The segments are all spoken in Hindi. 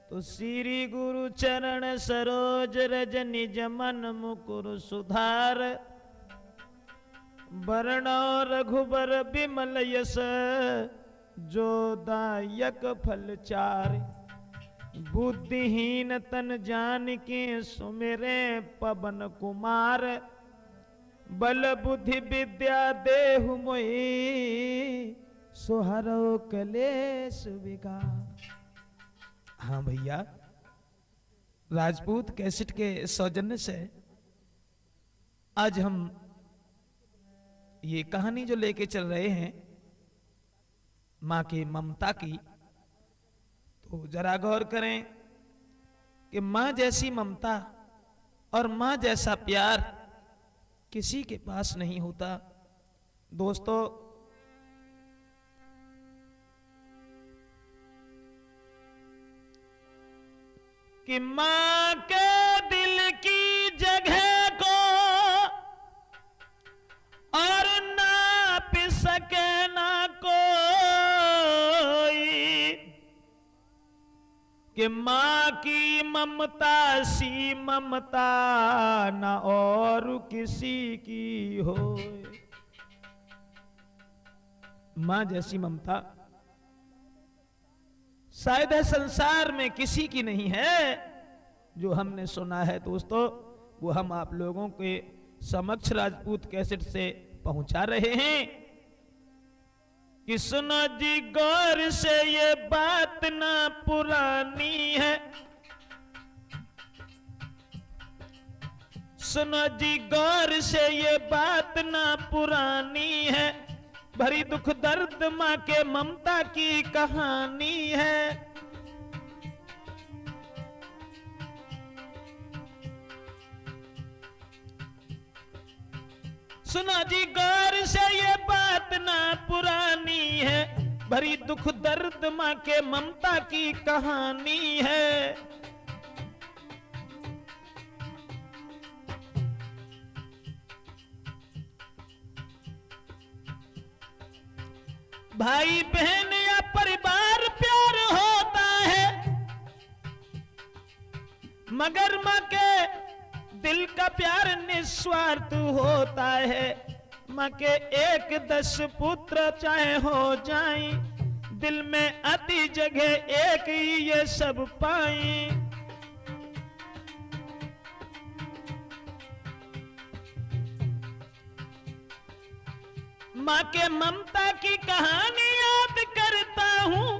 तो श्री गुरु चरण सरोज रज निज मन मुकुर सुधार, वर्ण रघुबर बिमल यस जो दायक फल चार। बुद्धिहीन तन जान के सुमिरे पवन कुमार, बल बुद्धि विद्या देहु मोहि सुहरो कलेश विकार। हाँ भैया, राजपूत कैसेट के सौजन्य से आज हम ये कहानी जो लेके चल रहे हैं मां की ममता की, तो जरा गौर करें कि मां जैसी ममता और मां जैसा प्यार किसी के पास नहीं होता। दोस्तों, कि मां के दिल की जगह को और नाप सके ना कोई, कि मां की ममता सी ममता ना और किसी की हो। मां जैसी ममता शायद है संसार में किसी की नहीं है। जो हमने सुना है दोस्तों, वो हम आप लोगों के समक्ष राजपूत कैसेट से पहुंचा रहे हैं कि सुनो जी गौर से ये बात ना पुरानी है। सुनो जी गौर से ये बात ना पुरानी है, भरी दुख दर्द मां के ममता की कहानी है। सुना जी गौर से ये बात ना पुरानी है, भरी दुख दर्द मां के ममता की कहानी है। भाई बहन या परिवार प्यार होता है, मगर मां के दिल का प्यार निस्वार्थ होता है। मां के 1-10 पुत्र चाहे हो जाएं, दिल में अति जगह एक ही ये सब पाएं। मां के ममता की कहानी याद करता हूं,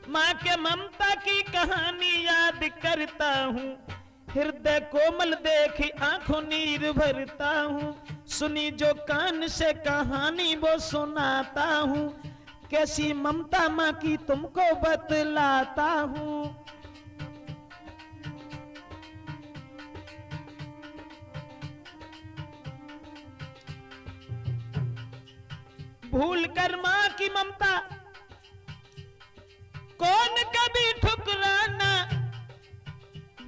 मां के ममता की कहानी याद करता हूं। हृदय कोमल देखी आंखों नीर भरता हूं, सुनी जो कान से कहानी वो सुनाता हूं। कैसी ममता मां की तुमको बतलाता हूं। भूल कर मां की ममता कौन कभी ठुकराना,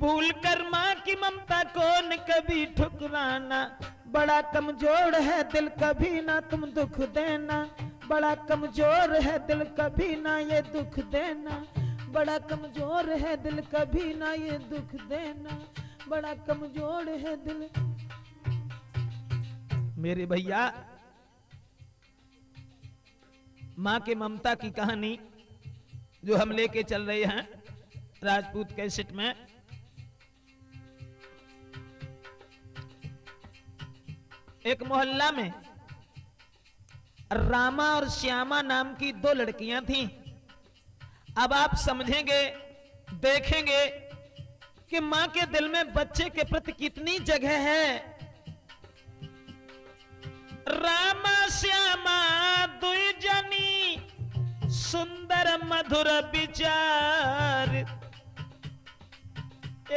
भूल कर मां की ममता कौन कभी ठुकराना। बड़ा कमजोर है दिल कभी ना तुम दुख देना, बड़ा कमजोर है दिल कभी ना ये दुख देना। बड़ा कमजोर है दिल कभी ना ये दुख देना, बड़ा कमजोर है दिल। मेरे भैया, मां के ममता की कहानी जो हम लेके चल रहे हैं राजपूत कैसेट में, एक मोहल्ला में रामा और श्यामा नाम की 2 लड़कियां थीं। अब आप समझेंगे, देखेंगे कि मां के दिल में बच्चे के प्रति कितनी जगह है। रामा श्यामा दुई जनी सुंदर मधुर विचार,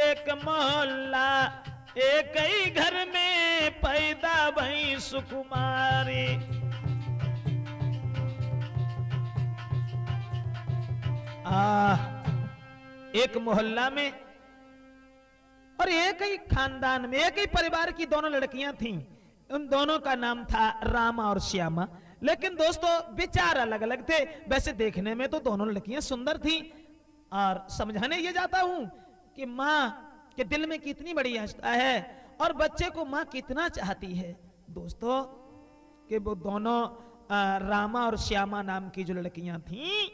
एक मोहल्ला एक ही घर में पैदा भई सुकुमारी। एक मोहल्ला में और एक ही खानदान में एक ही परिवार की दोनों लड़कियां थीं। उन दोनों का नाम था रामा और श्यामा। लेकिन दोस्तों विचार अलग अलग थे। वैसे देखने में तो दोनों लड़कियां सुंदर थीं, और समझाने ये जाता हूं कि माँ के दिल में कितनी बड़ी आस्था है और बच्चे को माँ कितना चाहती है। दोस्तों कि वो दोनों रामा और श्यामा नाम की जो लड़कियां थीं,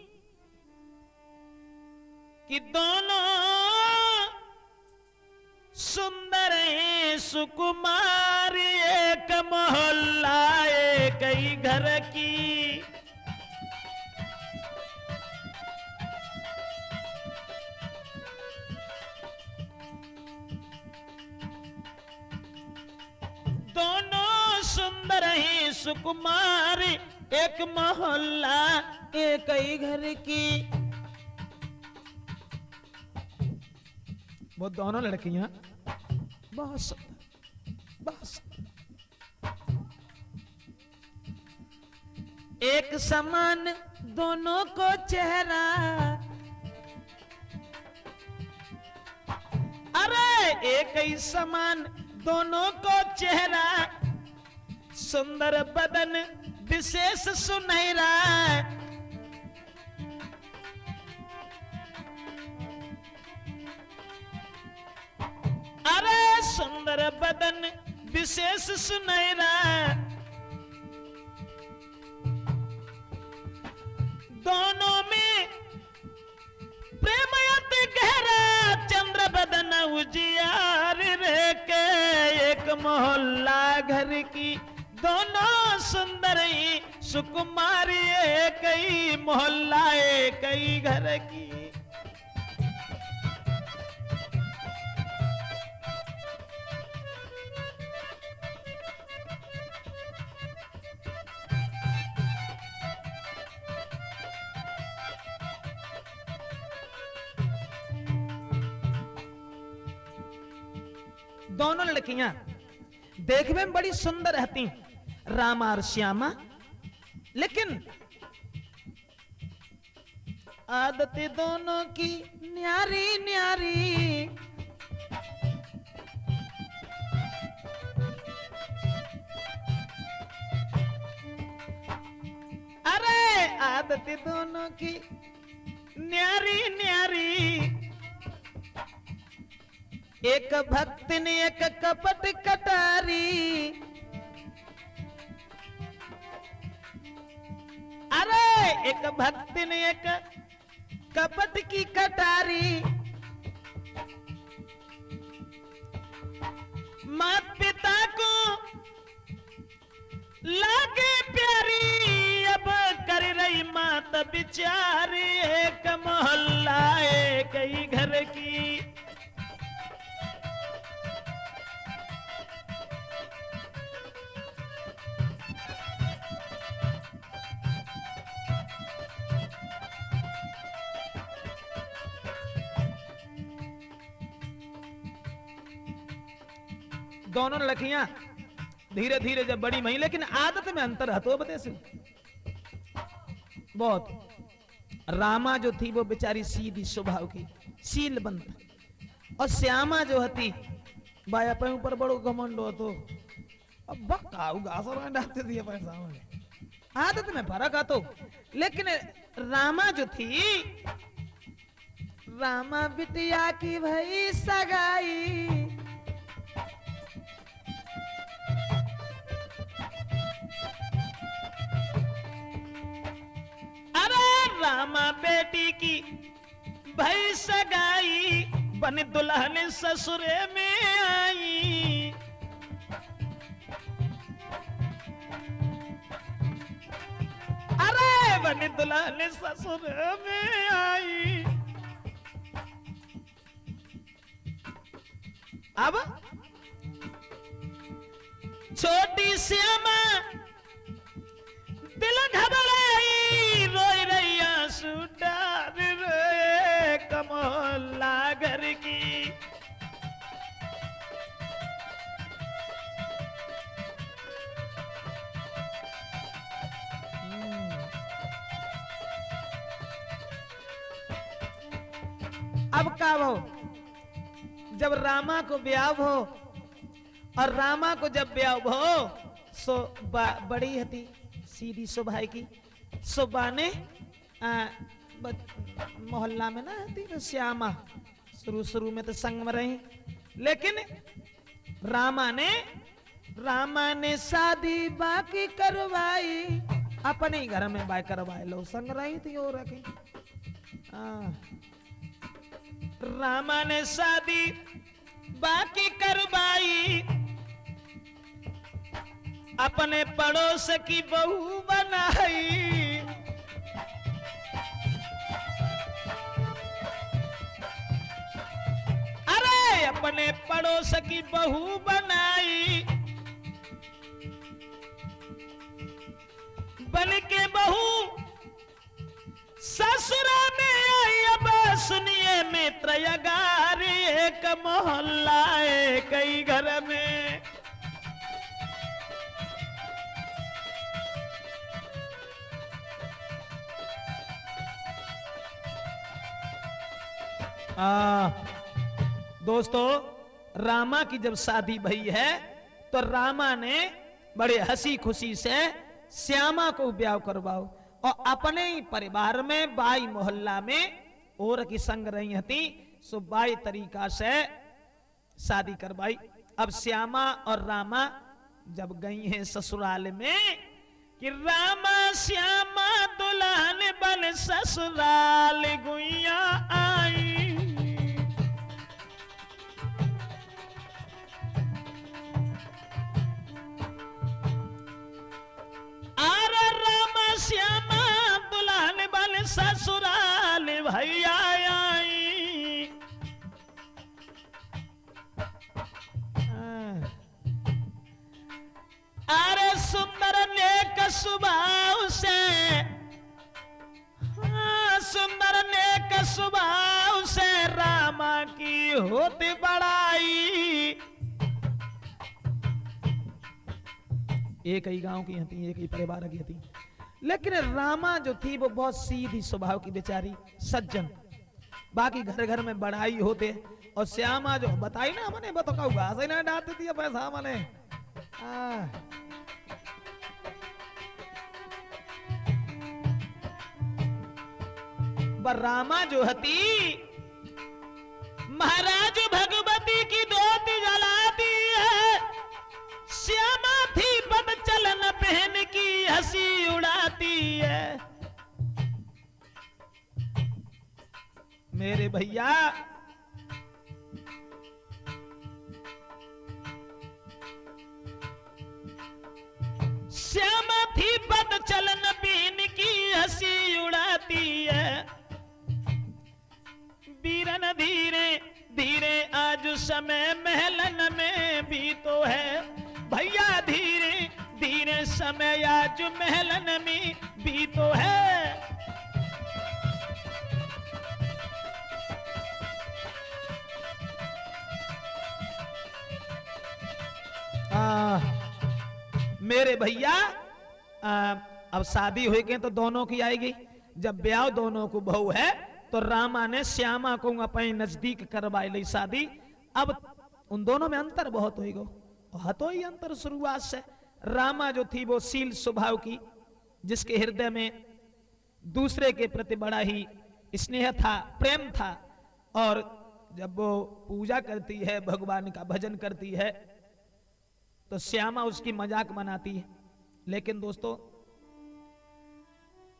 कि दोनों सुंदर सुकुमार, एक मोहल्ला एक ही घर की। दोनों सुंदर ही सुकुमार, एक मोहल्ला एक ही घर की। वो दोनों लड़कियां बहुत सुंदर, बहुत सुंदर, एक समान दोनों को चेहरा। अरे एक ही समान दोनों को चेहरा, सुंदर बदन विशेष सुनहरा। अरे सुंदर बदन विशेष सुनहरा, दोनों में प्रेम अति गहरा। चंद्र बदन उजियार रे के, एक मोहल्ला घर की। दोनों सुंदर ही सुकुमारी, एक ही मोहल्ला एक ही घर की। दोनों लड़कियां देखने में बड़ी सुंदर रहती, रामा और श्यामा, लेकिन आदतें दोनों की न्यारी न्यारी। अरे आदतें दोनों की न्यारी न्यारी, एक भक्त ने एक कपट कटारी। अरे एक भक्त ने एक कपट की कटारी। माता पिता को लागे प्यारी, अब कर रही मात बिचारी। एक मोहल्ला एक ही घर की। दोनों लड़कियां धीरे धीरे जब बड़ी मई, लेकिन आदत में अंतर है तो बते से बहुत। रामा जो थी वो बेचारी सीधी स्वभाव की, शीलबंद, और श्यामा जो हती बाया पे ऊपर बड़ो घमंड हो तो अब बकाऊ गासर में डालते दिए पैसा में। आदत में फर्क आ तो, लेकिन रामा जो थी, रामा बिटिया की भई सगाई। रामा बेटी की भई सगाई, बन दुल्हन ससुरे में आई। अरे बन दुल्हन ससुरे में आई। अब छोटी श्यामा दिल घबराई, रोई रही आंसू डार रे, कमोला घर की। अब का हो, जब रामा को ब्याह हो, और रामा को जब ब्याह हो सो बड़ी हती सीधी सुभाई की। सुबह ने मोहल्ला में ना थी ना श्यामा, शुरू शुरू में तो संग में रही, लेकिन रामा ने शादी बाकी करवाई, अपने ही घर में बाय करवाए लो, संग रही थी और रखी। रामा ने शादी बाकी करवाई, अपने पड़ोस की बहू बनाई। अरे अपने पड़ोस की बहू बनाई, बन के बहू ससुरा में आई। अब सुनिए मित्र यगार, एक मोहल्ला कई घर में, दोस्तों रामा की जब शादी भई है तो रामा ने बड़े हंसी खुशी से श्यामा को ब्याह करवाओ, और अपने ही परिवार में बाई मोहल्ला में और की संग रही थी, सो बाई तरीका से शादी करवाई। अब श्यामा और रामा जब गई हैं ससुराल में, कि रामा श्यामा दुल्हन बन ससुराल गुइया आई। श्यामा दुल्हन बन ससुराल भैया आई। अरे सुंदर नेक स्वभाव से, सुंदर नेक स्वभाव से रामा की होती बड़ाई। एक ही गांव की थी, एक ही परिवार की थी, लेकिन रामा जो थी वो बहुत सीधी स्वभाव की बेचारी, सज्जन, बाकी घर घर में बड़ाई होते, और श्यामा जो बताई ना मैंने बताऊँ घास ही ना डालती थी पैसा मैंने। रामा जो हती महाराज भगवती की धोती जलाती है, श्यामा थी बद चलन पहन की हंसी उड़ाती है। मेरे भैया श्यामा थी बद चलन पहन की हंसी उड़ाती है। बीरन धीरे धीरे आज समय महलन में भी तो है, भैया धीरे धीरे समय आज महलन में भी तो है। मेरे भैया अब शादी हुई गई तो दोनों की आएगी, जब ब्याह दोनों को बहू है तो रामा ने श्यामा को अपने नजदीक करवाई ली शादी। अब उन दोनों में अंतर बहुत होगा, हतो ही अंतर शुरुआत से। रामा जो थी वो शील स्वभाव की, जिसके हृदय में दूसरे के प्रति बड़ा ही स्नेह था, प्रेम था, और जब वो पूजा करती है, भगवान का भजन करती है, तो श्यामा उसकी मजाक बनाती है। लेकिन दोस्तों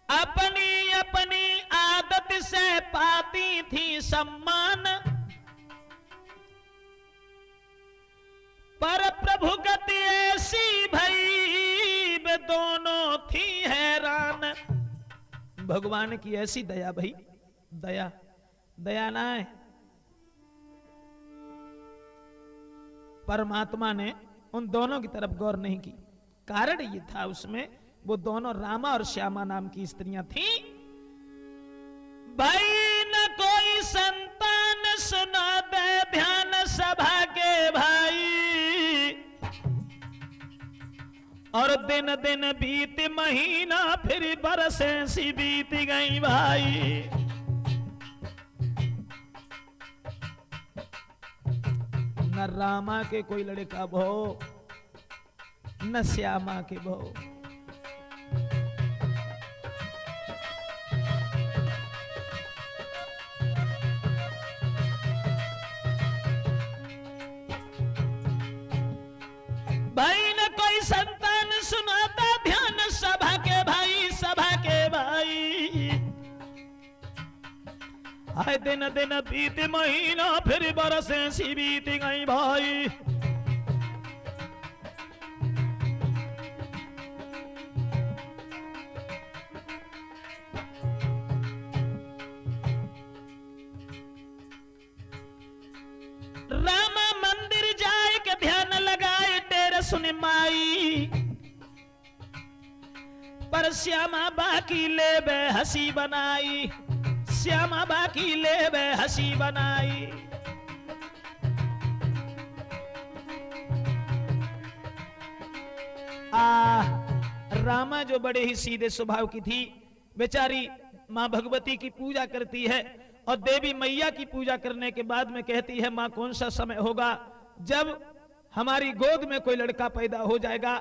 अपनी अपनी आदत से पाती थी सम्मान, पर प्रभु गति ऐसी भई वे दोनों थी हैरान। भगवान की ऐसी दया भाई, दया दया ना है, परमात्मा ने उन दोनों की तरफ गौर नहीं की। कारण ये था उसमें, वो दोनों रामा और श्यामा नाम की स्त्रियां थी। भाई न कोई संतान सुना दे ध्यान सभा के भाई, और दिन दिन बीत महीना फिर बरसे सी बीत गई भाई। न रामा के कोई लड़का भो, न श्यामा के भो। हाय दिन दिन बीते महीना फिर बरसें सी बीत गई भाई। रामा मंदिर जाए के ध्यान लगाए तेरे सुन माई, पर श्यामा बाकी ले बे हंसी बनाई, श्यामा बाकी ले बे हंसी बनाई। रामा जो बड़े ही सीधे स्वभाव की थी, बेचारी माँ भगवती की पूजा करती है और देवी मैया की पूजा करने के बाद में कहती है माँ कौन सा समय होगा जब हमारी गोद में कोई लड़का पैदा हो जाएगा।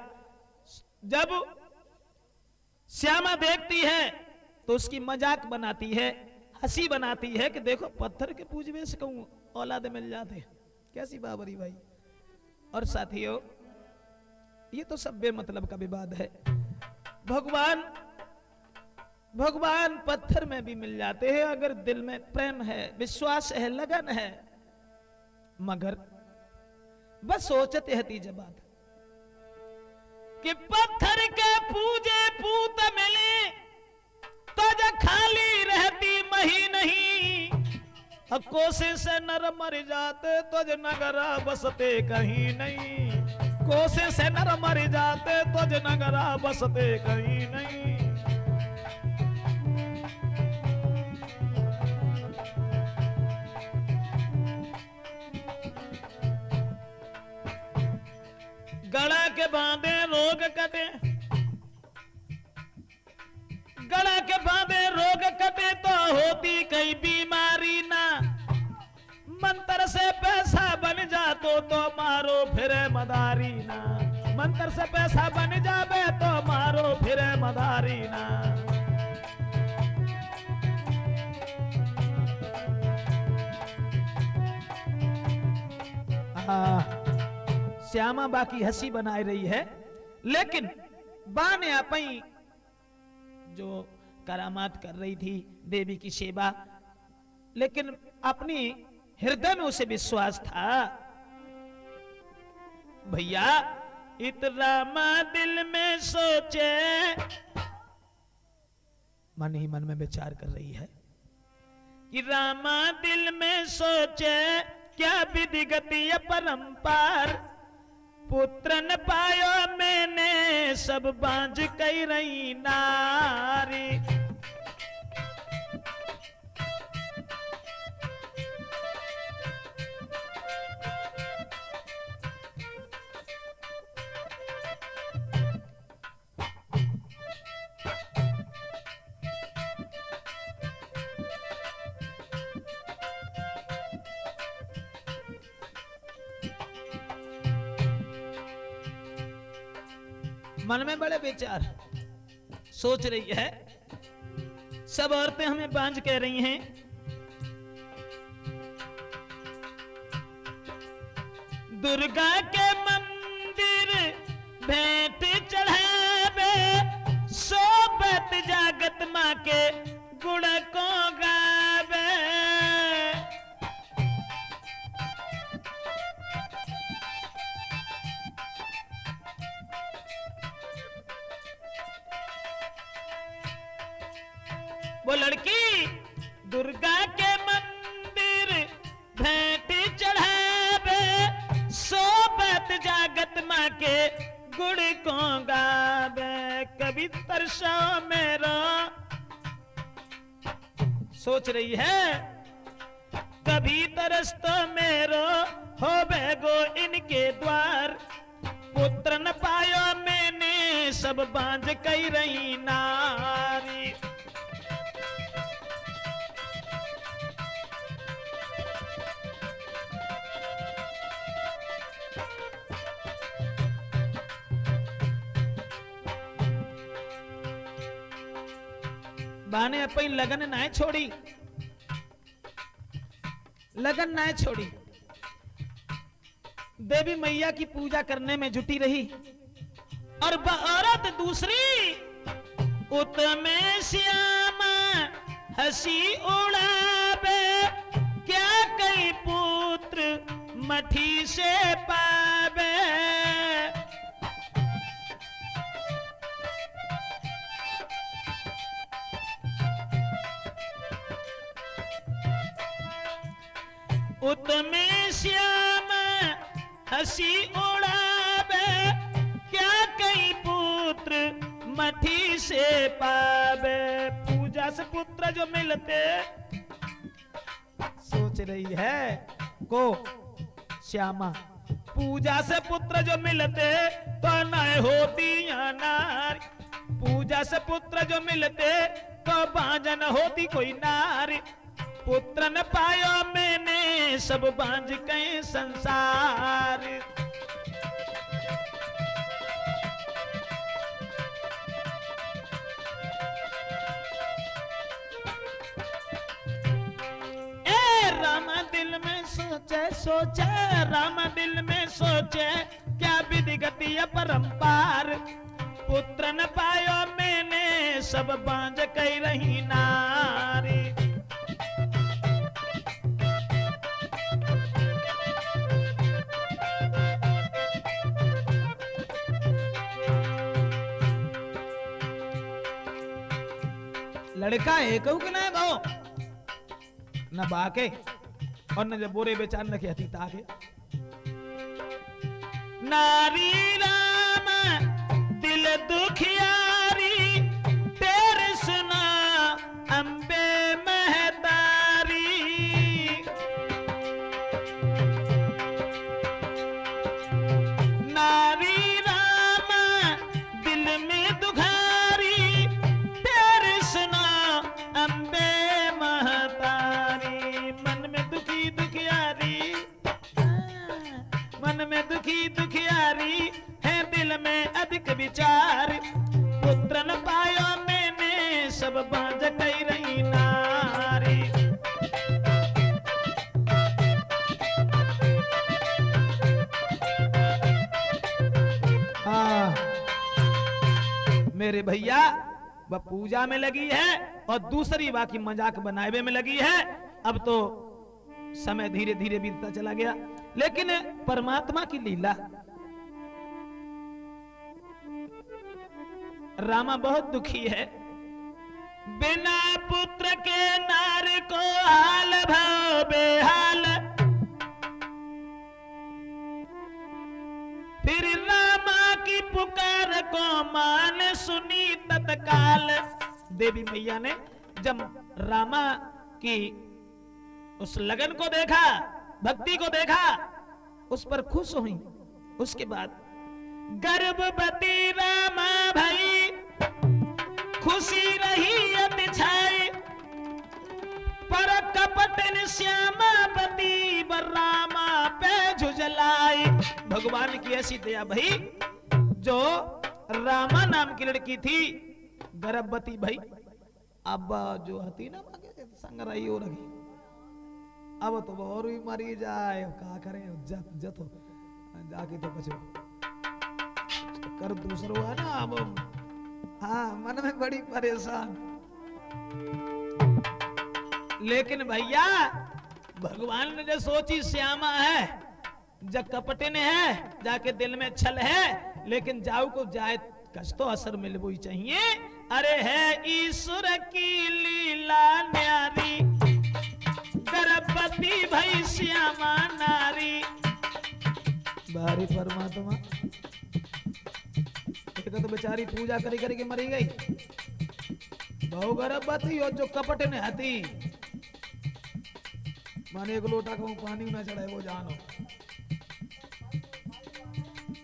जब श्यामा देखती है तो उसकी मजाक बनाती है, हंसी बनाती है कि देखो पत्थर के पूजवे से कहूं औलादे मिल जाते, कैसी बाबरी भाई। और साथियों ये तो सब बेमतलब का विवाद है। भगवान पत्थर में भी मिल जाते हैं अगर दिल में प्रेम है, विश्वास है, लगन है। मगर बस सोचते हती जब बात कि पत्थर के पूजे पूत मिले तो जो खाली रहती मही नहीं, कोशिश से नर मर जाते तो जो नगरा बसते कहीं नहीं, कोशिश से नर मर जाते तो जो नगरा बसते कहीं नहीं। गड़ा के बांधे रोग कटे, गड़ा के बांधे रोग कटे तो होती कई बीमारी ना, मंत्र से पैसा बन जा तो मारो फिरे मदारी ना, मंत्र से पैसा बन जावे तो मारो फिरे मदारी ना। श्यामा बाकी हंसी बनाए रही है, लेकिन बाने अपनी जो करामात कर रही थी देवी की सेवा, लेकिन अपनी हृदय में उसे विश्वास था। भैया इतना मां दिल में सोचे, मन ही मन में विचार कर रही है कि रामा दिल में सोचे क्या विधि गति परंपार, पुत्र न पायो मैंने सब बांझ कई रही नारी। मन में बड़े विचार सोच रही है, सब औरतें हमें बांझ कह रही हैं, दुर्गा के मंदिर भेंट चढ़ावे, सोबत जागत माँ के गुण को गावे। वो लड़की दुर्गा के मंदिर भेंट चढ़ावे, सोबत जागत माँ के गुण को गावे। कभी तरसा मेरा सोच रही है, कभी तरस तो मेरो हो बेगो इनके द्वार, पुत्र न पायो मैंने सब बांझ कई रही नारी। बाने अपनी लगन ना छोड़ी, लगन ना छोड़ी, देवी मैया की पूजा करने में जुटी रही। और औरत दूसरी उतमे श्यामा हंसी उड़ावे, मठी से पावे। उतमे श्याम हंसी उड़ावे, क्या कई पुत्र मठी से पावे। पूजा से पुत्र जो मिलते, सोच रही है को श्यामा, पूजा से पुत्र जो मिलते तो न होती नारी। पूजा से पुत्र जो मिलते तो बांझन होती कोई नारी। पुत्र न पायो मैंने सब बांझ कहीं संसार। राम दिल में सोचे सोचे, राम दिल में सोचे, क्या विधि गति अपरंपार। पुत्र न पायो मैंने सब बांझ कही रही नारी। लड़का एक के ना भाव न बाके और न जब बोरे बेचान रखे हती ताके। नारी राम दिल दुखियारी, तेरे सुना अम्बे महतारी। नारी राम दिल में दुखारी, तेरे सुना अम्बे महतारी। मन में दुखी दुखियारी, मन में दुखी दुखियारी है, दिल में अधिक विचार। पुत्र न पायो मैंने सब बांझ कही रही नारी। हाँ मेरे भैया वह पूजा में लगी है और दूसरी बाकी मजाक बनावे में लगी है। अब तो समय धीरे धीरे बीतता चला गया, लेकिन परमात्मा की लीला। रामा बहुत दुखी है, बिना पुत्र के नार को हाल भाव बेहाल। फिर रामा की पुकार को मान सुनी तत्काल। देवी मैया ने जब रामा की उस लगन को देखा, भक्ति को देखा, उस पर खुश हुई। उसके बाद गर्भवती रामा भई, खुशी रही अति छाई। पर कपटन श्यामावती रामा पे झुझलाई। भगवान की ऐसी दया भई, जो रामा नाम की लड़की थी गर्भवती भई। अब जो हती ना संग रही हो रही, अब तो और भी मरी जाए, का करे जत हो जाके तो कुछ कर दूसरो है ना। अब हाँ मन में बड़ी परेशान, लेकिन भैया भगवान ने जो सोची श्यामा है, जब कपटे ने है, जाके दिल में छल है, लेकिन जाऊ को जाए कष्ट तो असर मिलना ही चाहिए। अरे है ईश्वर की लीला न्यारी, गर्भवती भई श्यामा नारी। बारी परमात्मा, एक तो बेचारी पूजा करी करी के मरी गई, बहु गर्भवती और जो कपट ने हती, माने एक लोटा कहूं पानी ना चढ़ाए वो जानो।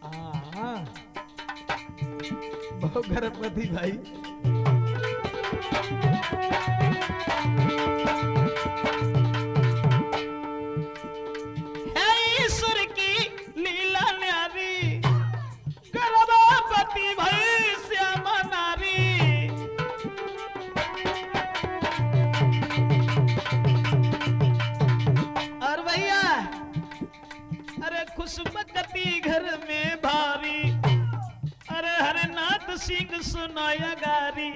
हाँ बहु गर्भवती भाई। है ईश्वर की लीला न्यारी, गर्भवती भाई श्यामा नारी। और भैया अरे खुशबकती घर में भारी, अरे हरनाथ सिंह सुनाया गारी।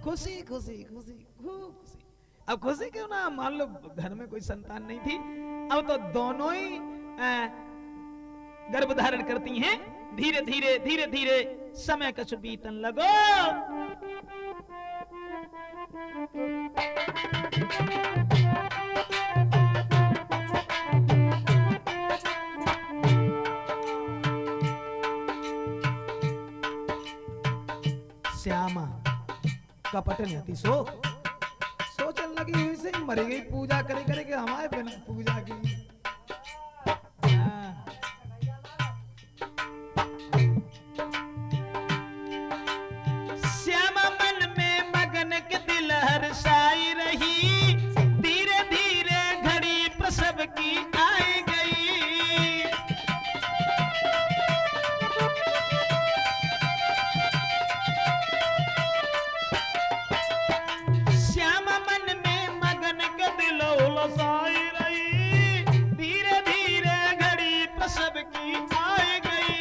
खुशी खुशी खुशी खूब खुशी। अब खुशी क्यों ना, मान लो घर में कोई संतान नहीं थी, अब तो दोनों ही गर्भ धारण करती हैं। धीरे धीरे धीरे धीरे समय कछु बीतन लगो। श्यामा कपट नहीं सो सोचने लगी हुई से मरी गई, पूजा करे करे के हमारे बिना पूजा की। श्यामा मन में मगन के दिल हर्षाई रही, धीरे धीरे घड़ी प्रसव की आई गई। श्यामा मन में मगन के दिल उलझाई रही, धीरे धीरे घड़ी प्रसव की आई गई।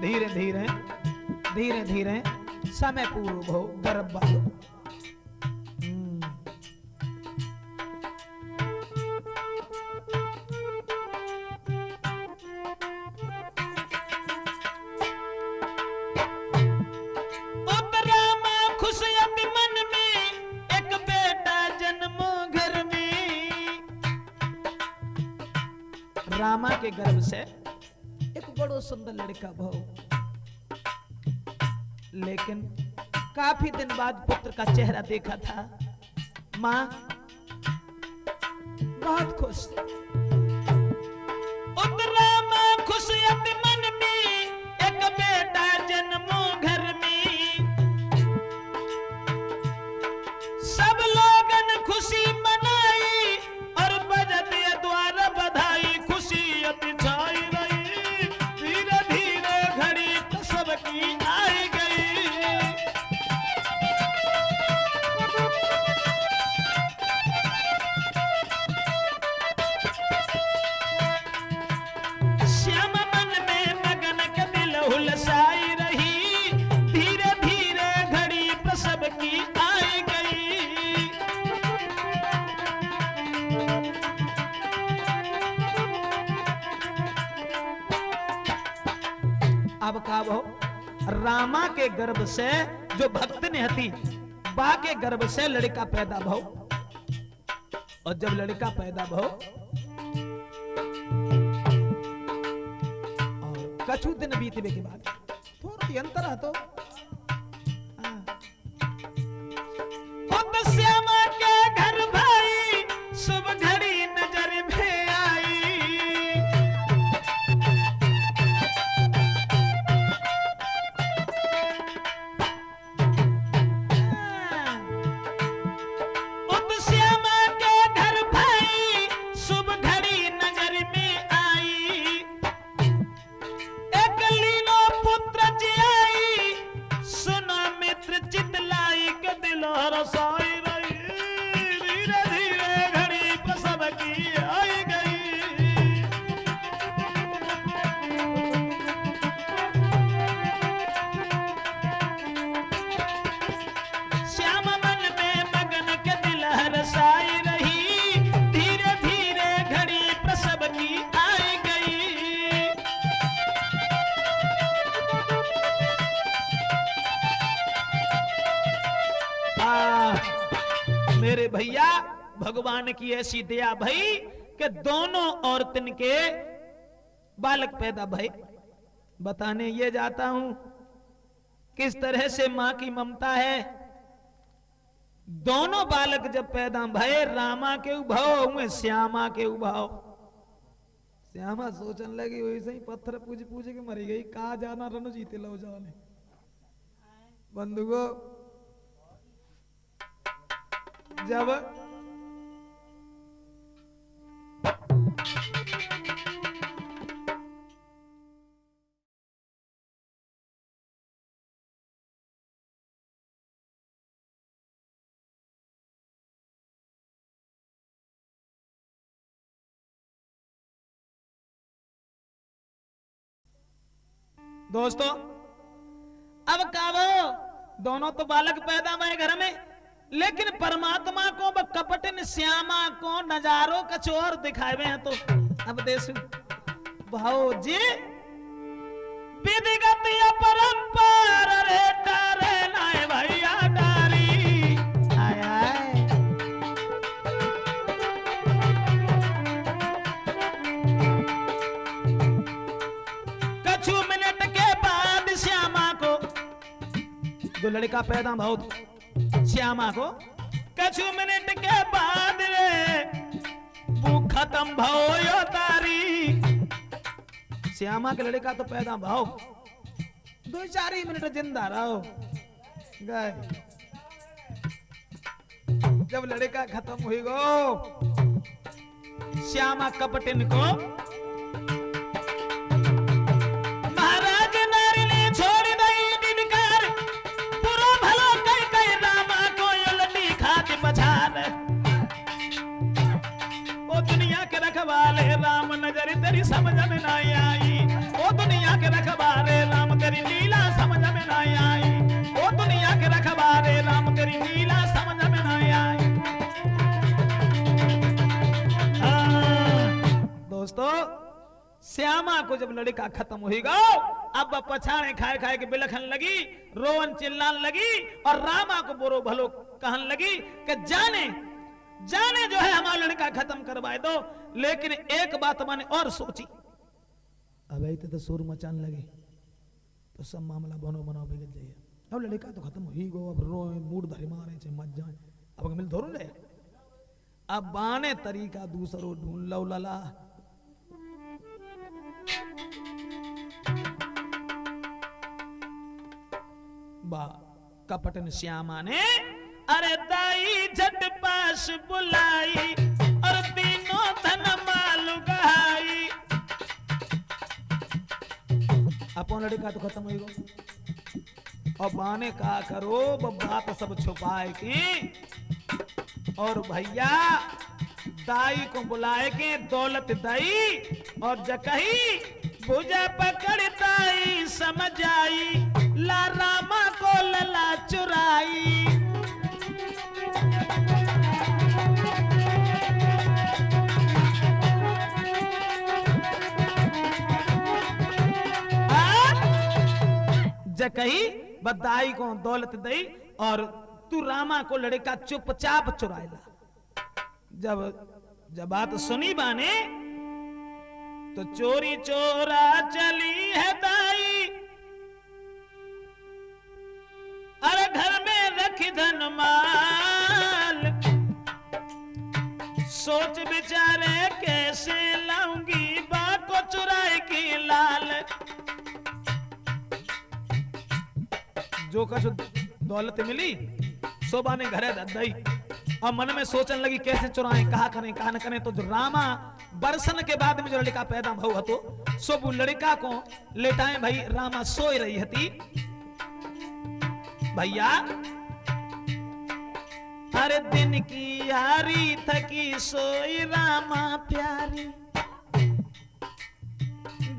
धीरे धीरे धीरे धीरे समय पूर्व हो गर्भ बालो। रामा खुश अति मन में एक बेटा जन्मो घर में। रामा के गर्भ से एक बड़ो सुंदर लड़का भव, लेकिन काफी दिन बाद पुत्र का चेहरा देखा था। मां बहुत खुश। रामा खुश अति मन में एक बेटा जन्मो घर में। सब लोगन खुशी मनाई और बजत द्वार बधाई, खुशी अति छाई रही, धीरे धीरे घड़ी प्रसव की आई गई। श्यामा मन में मगन के दिल हुलसाई रही, धीरे धीरे घड़ी प्रसव की आई गई। अब का भव, रामा के गर्भ से जो भक्त ने हती बा के गर्भ से लड़का पैदा भव। और जब लड़का पैदा भव और कछु दिन बीतने के बाद थोड़ा अंतर हतो। खुद श्यामा के घर भाई शुभ घड़ी नजर में आई। खुद श्यामा के घर भाई शुभ घड़ी नजर में आई। एक लीलो पुत्र जियाई, सुनो मित्र चितलाई के दिल हरसाई रही, धीरे धीरे घड़ी प्रसव की आई गई। श्याम मन में मगन के दिल हरसाई रही, धीरे धीरे घड़ी प्रसव की आई गई। मेरे भैया भगवान की ऐसी दया भई कि दोनों औरतन के बालक पैदा भय। बताने ये जाता हूं किस तरह से मां की ममता है। दोनों बालक जब पैदा भये, रामा के उभाव हुए, श्यामा के उभाव। श्यामा सोचने लगी वैसे ही पत्थर पूज पूज के मरी गई, कहा जाना रन जीते लो जाने। बंधुओं जब दोस्तों अब कावो दोनों तो बालक पैदा हुए घर में, लेकिन परमात्मा को व कपटिन श्यामा को नजारों कछ और दिखाए हैं। तो अब देश भाव जी विधिगत परंपर रे तारे नाय भैया डारी आय आय। कछु मिनट के बाद श्यामा को, जो लड़का पैदा बहुत श्यामा को कछु मिनट के बाद रे वो खत्म भयो तारी। श्यामा के लड़का तो पैदा भाव 2-4 ही मिनट जिंदा रहो गए। जब लड़का खत्म हुई गो श्यामा कपटिन को महाराज नारी ने छोड़ दई दिनकार, पुरो भलो कई कई रामा को उलटी खाती पछाड़। ओ दुनिया के रखवाले राम नजर तेरी समझ में ना आई, ओ दुनिया के रखवाले राम तेरी लीला समझ में ना आई, ओ दुनिया के रखवाले राम तेरी लीला समझ में ना आई। दोस्तों श्यामा को जब लड़का खत्म हुई गो, अब पछाड़े खाए खाए के बिलखन लगी, रोवन चिल्लान लगी और रामा को बोरो भलो कहन लगी कि जाने जाने जो है हमारा लड़का खत्म करवाए दो। लेकिन एक बात मैंने और सोची, अब ऐसे तो सुर मचान लगे तो सब मामला बनो बनाओ बिगड़ जाइए। अब लड़का तो खत्म हुई गो, अब रो मूड धरी मारे चे मत जाए, अब मिल धोरू जाए। अब बाने तरीका दूसरो ढूंढ लो लला। बा कपटन श्यामा ने अरे दाई झट पास बुलाई और तीनों धन माल गहाई। अपन लड़का तो खत्म हो गो, और बाने का करो बात सब छुपाए की, और भैया दाई को बुलाए के दौलत दाई और जकही भुजा पकड़ताई समझ आई, ला रामा को लला चुराई। जकही बदाई को दौलत दई और तू रामा को लड़का चुपचाप चुराएला। जब बात सुनी बाने तो चोरी चोरा चली है दाई, अरे घर में रखी धन माल, सोच बिचारे कैसे लाऊंगी बा को चुराए की लाल। जो कछु दौलत मिली शोभा ने घरे दई और मन में सोचने लगी कैसे चुराएं, कहा करें कहा न करें। तो जो रामा बरसन के बाद में जो लड़का पैदा भऊ हतो सो वो लड़का को लेटाएं भाई रामा सोई रही हती। भैया हर दिन की यारी थकी सोई रामा प्यारी,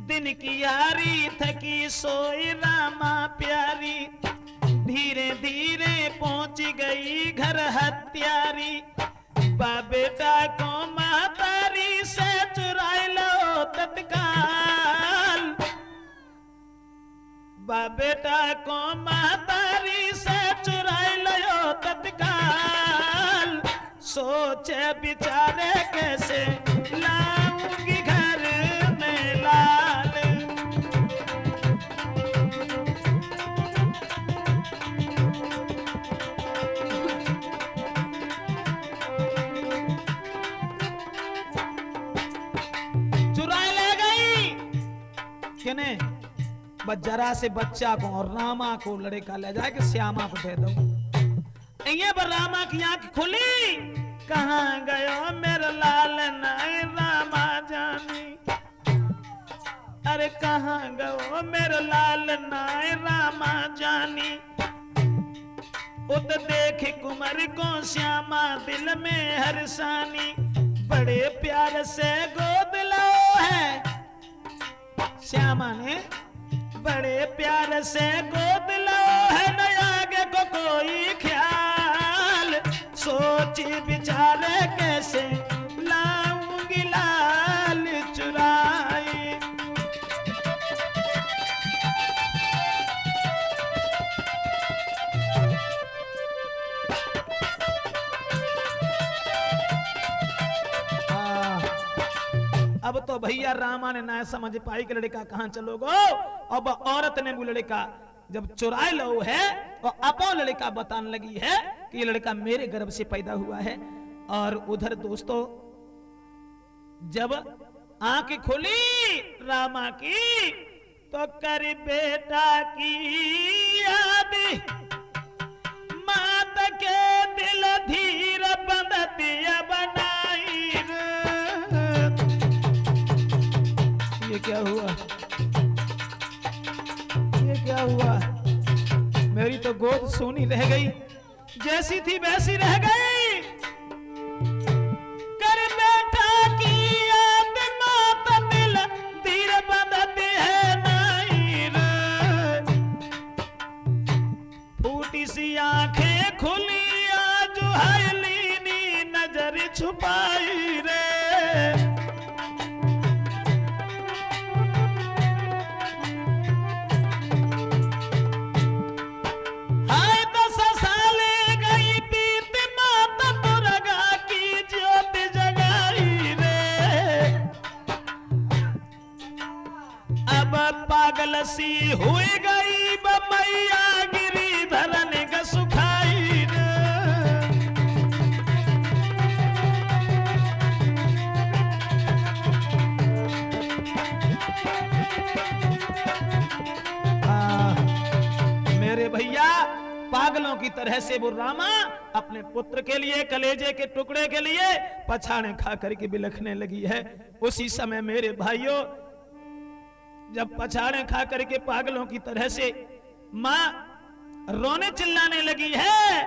दिन की यारी थकी सोई रामा प्यारी, धीरे धीरे पहुंच गई घर हत्यारी, बेटा को मातारी से चुराए लो तत्काल, बेटा को मातारी से चुराए लो तत्काल, सोचे बिचारे कैसे लाऊंगी घर में लाल। चुराए ले गई किने बस जरा से बच्चा को और रामा को लड़का ले जाए कि श्यामा को दे दो। ये पर रामा की आंख खुली, कहाँ गयो मेरा लाल नाय रामा जानी, अरे कहाँ गयो मेरा लाल नाय रामा जानी। उत देख कुंवर को श्यामा दिल में हर्षानी, बड़े प्यार से गोद लो है श्यामा ने बड़े प्यार से गोद लो है न आगे को कोई ख्याल, सोच विचार कैसे लाऊंगी लाल चुराई। अब तो भैया रामा ने ना समझ पाई कि लड़का कहां चलोगो। अब औरत ने वो लड़का जब चुराए लो है और अपो लड़का बताने लगी है कि ये लड़का मेरे गर्भ से पैदा हुआ है। और उधर दोस्तों जब आंख खुली रामा की तो कर बेटा की याद, मात के दिल धीर बंदतिया बनाई। ये क्या हुआ, ये क्या हुआ? मेरी तो गोद सोनी रह गई, जैसी थी वैसी रह गई। कर बेटा की याद मात दिल धीर बंदती है नाई रे। फूटी सी आंखें खुली आज हयलीनी नजर छुपाई रे। पागल सी हुई गई मैया गिरिधर ने का सुखाई रे। मेरे भैया पागलों की तरह से वो रामा अपने पुत्र के लिए कलेजे के टुकड़े के लिए पछाड़े खा करके बिलखने लगी है। उसी समय मेरे भाइयों जब पछाड़े खा करके पागलों की तरह से मां रोने चिल्लाने लगी है,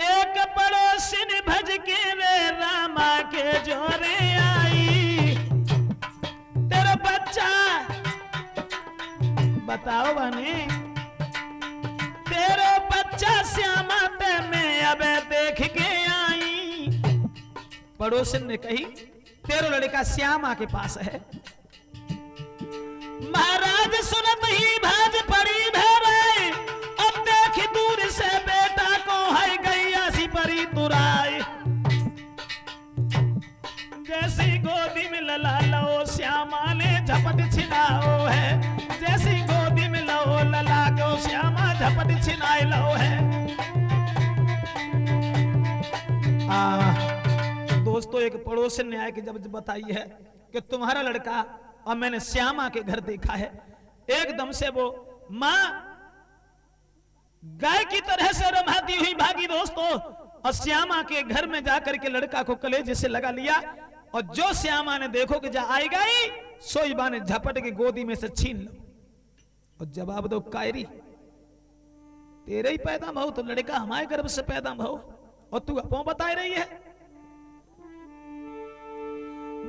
एक पड़ोसिन भज के रे रामा के जोरे आई। तेरा बच्चा बताओ बने, तेरा बच्चा श्यामा ते में अब देख के आई। पड़ोसिन ने कही तेरा लड़का श्यामा के पास है। महाराज सुनत ही भाज पड़ी भरे, अब देख दूर से बेटा को है गैया सी परी तुराई। जैसी गोदी में लला लो श्यामा ने झपट छिनाओ है, जैसी गोदी में लो लला को श्यामा झपट छिनाए लो है। दोस्तों एक पड़ोसन ने आके जब बताई है कि तुम्हारा लड़का और मैंने श्यामा के घर देखा है, एकदम से वो मां गाय की तरह से रमाती हुई भागी दोस्तों, और श्यामा के घर में जाकर के लड़का को कलेजे से लगा लिया। और जो श्यामा ने देखो कि जा आई गई, सोईबा ने झपट के गोदी में से छीन लो और जवाब दो कायरी, तेरे ही पैदा भाव तो लड़का हमारे गर्भ से पैदा भाव, और तू अपो बता रही है।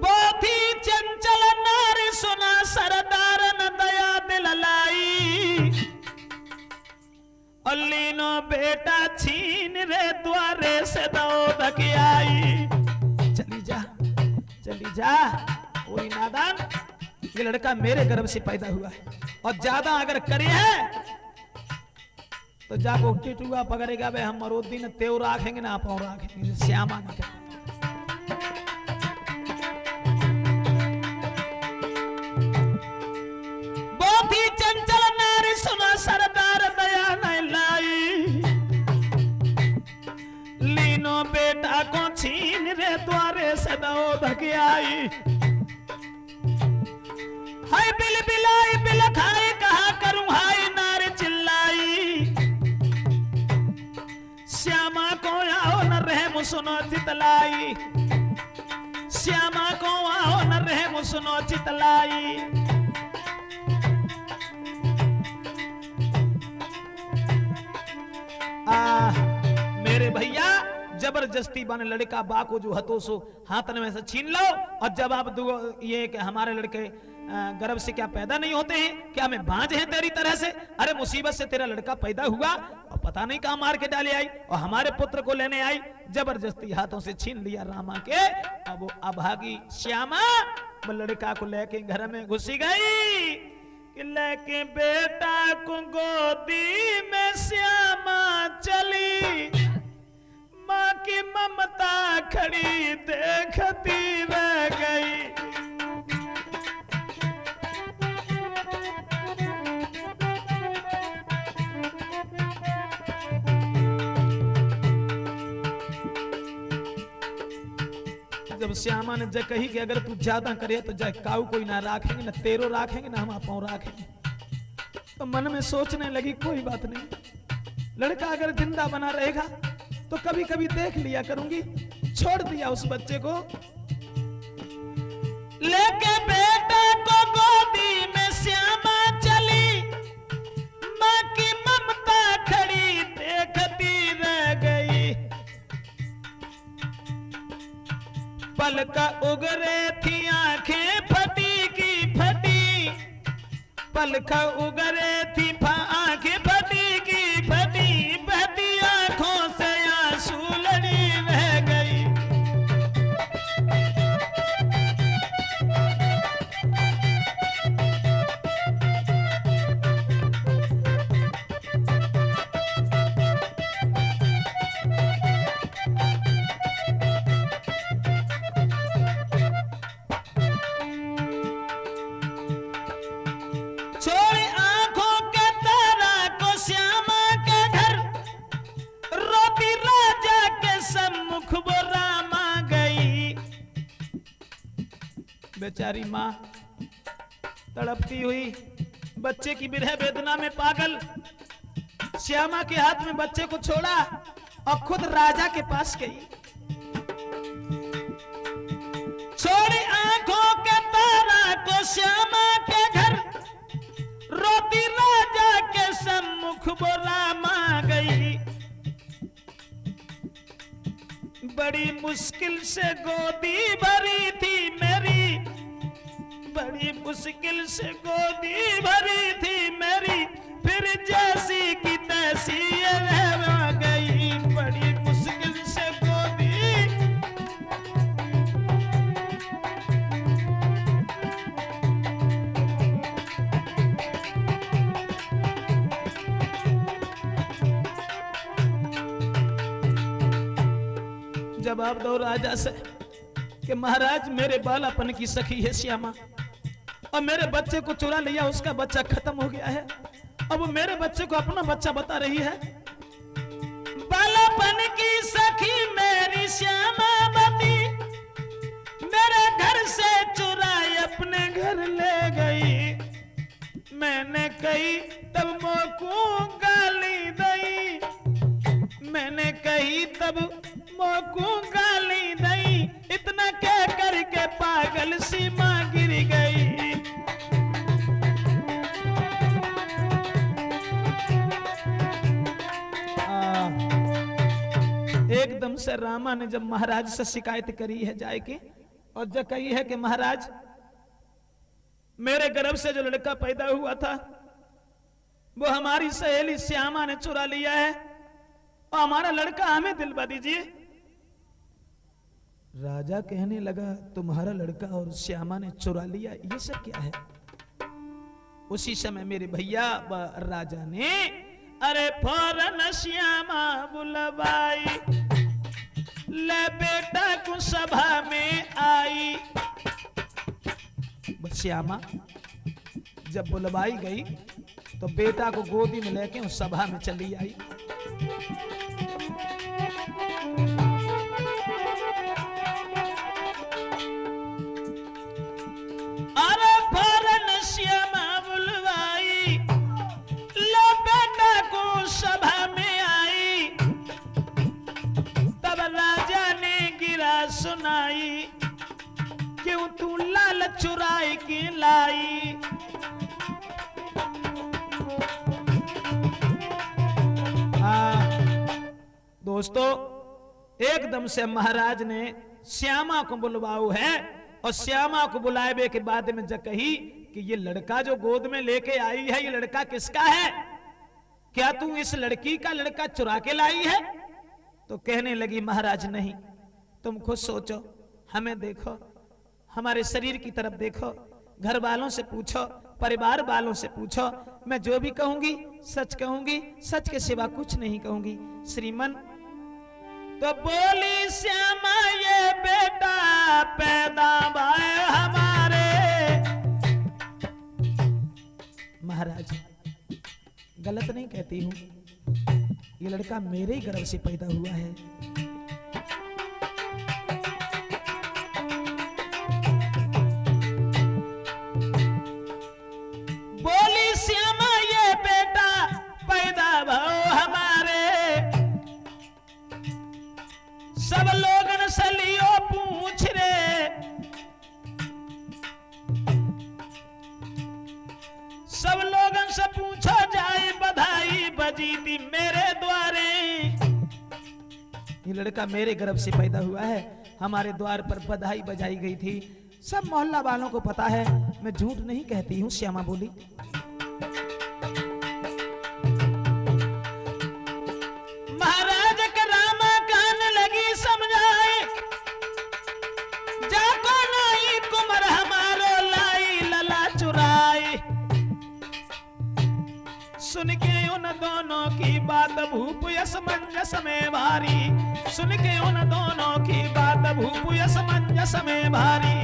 बहुत ही चंचल नारी सुना सरदार न दया दिल लाई। अलीनो बेटा छीन रे द्वारे से दौड़क आई। चली जा, चली जा, कोई नादान, ये लड़का मेरे गर्भ से पैदा हुआ है, और ज्यादा अगर करे है तो जाको टिटुआ पकड़ेगा वे, हम मरोदी न तेव राखेंगे ना पाओ राखेंगे। श्यामा ने कहा सरदार दया नहीं लाई। लीनो बेटा को छीन रे द्वारे से दौड़क आई। हाय बिल बिलाई बिल खाए कहा करूं हाय नारे चिल्लाई। श्यामा को आओ न रहे सुनो चितलाई। श्यामा को आओ न रहे सुनो चितलाई। मेरे भैया जबरदस्ती बने लड़का बा को जो हतो सो हाथन में से छीन लो, और जब आप ये कि हमारे लड़के गर्भ से क्या पैदा नहीं होते हैं, क्या हमें बांझ हैं तेरी तरह से? अरे मुसीबत से तेरा लड़का पैदा हुआ और पता नहीं कहां मार के डाले आई और हमारे पुत्र को लेने आई, जबरदस्ती हाथों से छीन लिया रामा के। अब वो अभागी श्यामा वो लड़का को लेके घर में घुसी गई कि लेके बेटा को गोदी में श्यामा चली, माँ की ममता खड़ी देखती रह गई। जब श्यामा ने जब कही कि अगर तू ज्यादा करे तो जा काऊ कोई ना राखेंगे, ना तेरो राखेंगे, ना हम आपो राखेंगे, तो मन में सोचने लगी कोई बात नहीं, लड़का अगर जिंदा बना रहेगा तो कभी कभी देख लिया करूंगी। छोड़ दिया उस बच्चे को, लेके बेटा को गोदी में श्यामा चली, माँ की ममता खड़ी देखती रह गई। पलका उगरे थी आंखें फटी की फटी, पलका उगरे थी आंखें फटी की फटी, बहती आंखों से आंसू लड़ी रह गई। छोड़े आंखों के तारा को श्यामा के घर, रोती राजा के सम्मुख वो रामा गई। बेचारी माँ तड़पती हुई बच्चे की विरह वेदना में पागल श्यामा के हाथ में बच्चे को छोड़ा और खुद राजा के पास गई। छोड़ी आंखों के तारा को श्यामा के घर, रोती राजा के सम्मुख वो रामा गई। बड़ी मुश्किल से गोदी भरी थी मेरी, बड़ी मुश्किल से गोदी भरी थी मेरी, फिर जैसी की तैसी रह गई। बड़ी मुश्किल से गोदी जवाब दो राजा से कि महाराज मेरे बालापन की सखी है श्यामा और मेरे बच्चे को चुरा लिया, उसका बच्चा खत्म हो गया है, अब वो मेरे बच्चे को अपना बच्चा बता रही है। बालापन की सखी मेरी श्यामा बती, मेरे घर से चुराई अपने घर ले गई। मैंने कही तब मोको गाली दई, मैंने कही तब मोको गाली दई, इतना कह करके पागल सी मां गिर गई। एकदम से रामा ने जब महाराज से शिकायत करी है जाए के, और जब कही है कि महाराज मेरे गर्भ से जो लड़का पैदा हुआ था वो हमारी सहेली श्यामा ने चुरा लिया है और हमारा लड़का हमें दिलवा दीजिए। राजा कहने लगा तुम्हारा लड़का और श्यामा ने चुरा लिया, ये सब क्या है? उसी समय मेरे भैया राजा ने अरे फौरन श्यामा बुलवाई, ले बेटा को सभा में आई। श्यामा जब बुलवाई गई तो बेटा को गोदी में लेके उस सभा में चली आई। अरे फौरन श्यामा बुलवाई, लो बेटा को सभा में आई। तब राजा ने गिरा सुनाई, क्यों तू लाल चुराई की लाई। दोस्तों एकदम से महाराज ने श्यामा को बुलवाऊ है और श्यामा को बुलाए के बाद में जब कही कि ये लड़का जो गोद में लेके आई है, ये लड़का किसका है? क्या तू इस लड़की का लड़का चुरा के लाई है? तो कहने लगी महाराज नहीं, तुम खुद सोचो, हमें देखो, हमारे शरीर की तरफ देखो, घर वालों से पूछो, परिवार वालों से पूछो, मैं जो भी कहूंगी सच कहूंगी, सच के सिवा कुछ नहीं कहूंगी श्रीमन। तो बोली श्यामा ये बेटा पैदा भाई हमारे। महाराज गलत नहीं कहती हूं, ये लड़का मेरे ही गर्भ से पैदा हुआ है। बोली श्यामा ये बेटा पैदा भाई हमारे। सब लोगन से लियो पूछ रे, सब लोगन से पूछो जाए बधाई बजी थी मेरे द्वारे। ये लड़का मेरे गर्भ से पैदा हुआ है, हमारे द्वार पर बधाई बजाई गई थी, सब मोहल्ला वालों को पता है, मैं झूठ नहीं कहती हूँ। श्यामा बोली महाराज के रामा कान लगी समझाए, जाको नहीं कुमर हमारो लाई लला चुराए। सुन के उन दोनों की बात भूप असमंजस में भारी, सुन के उन दोनों की बात भूप असमंजस में भारी।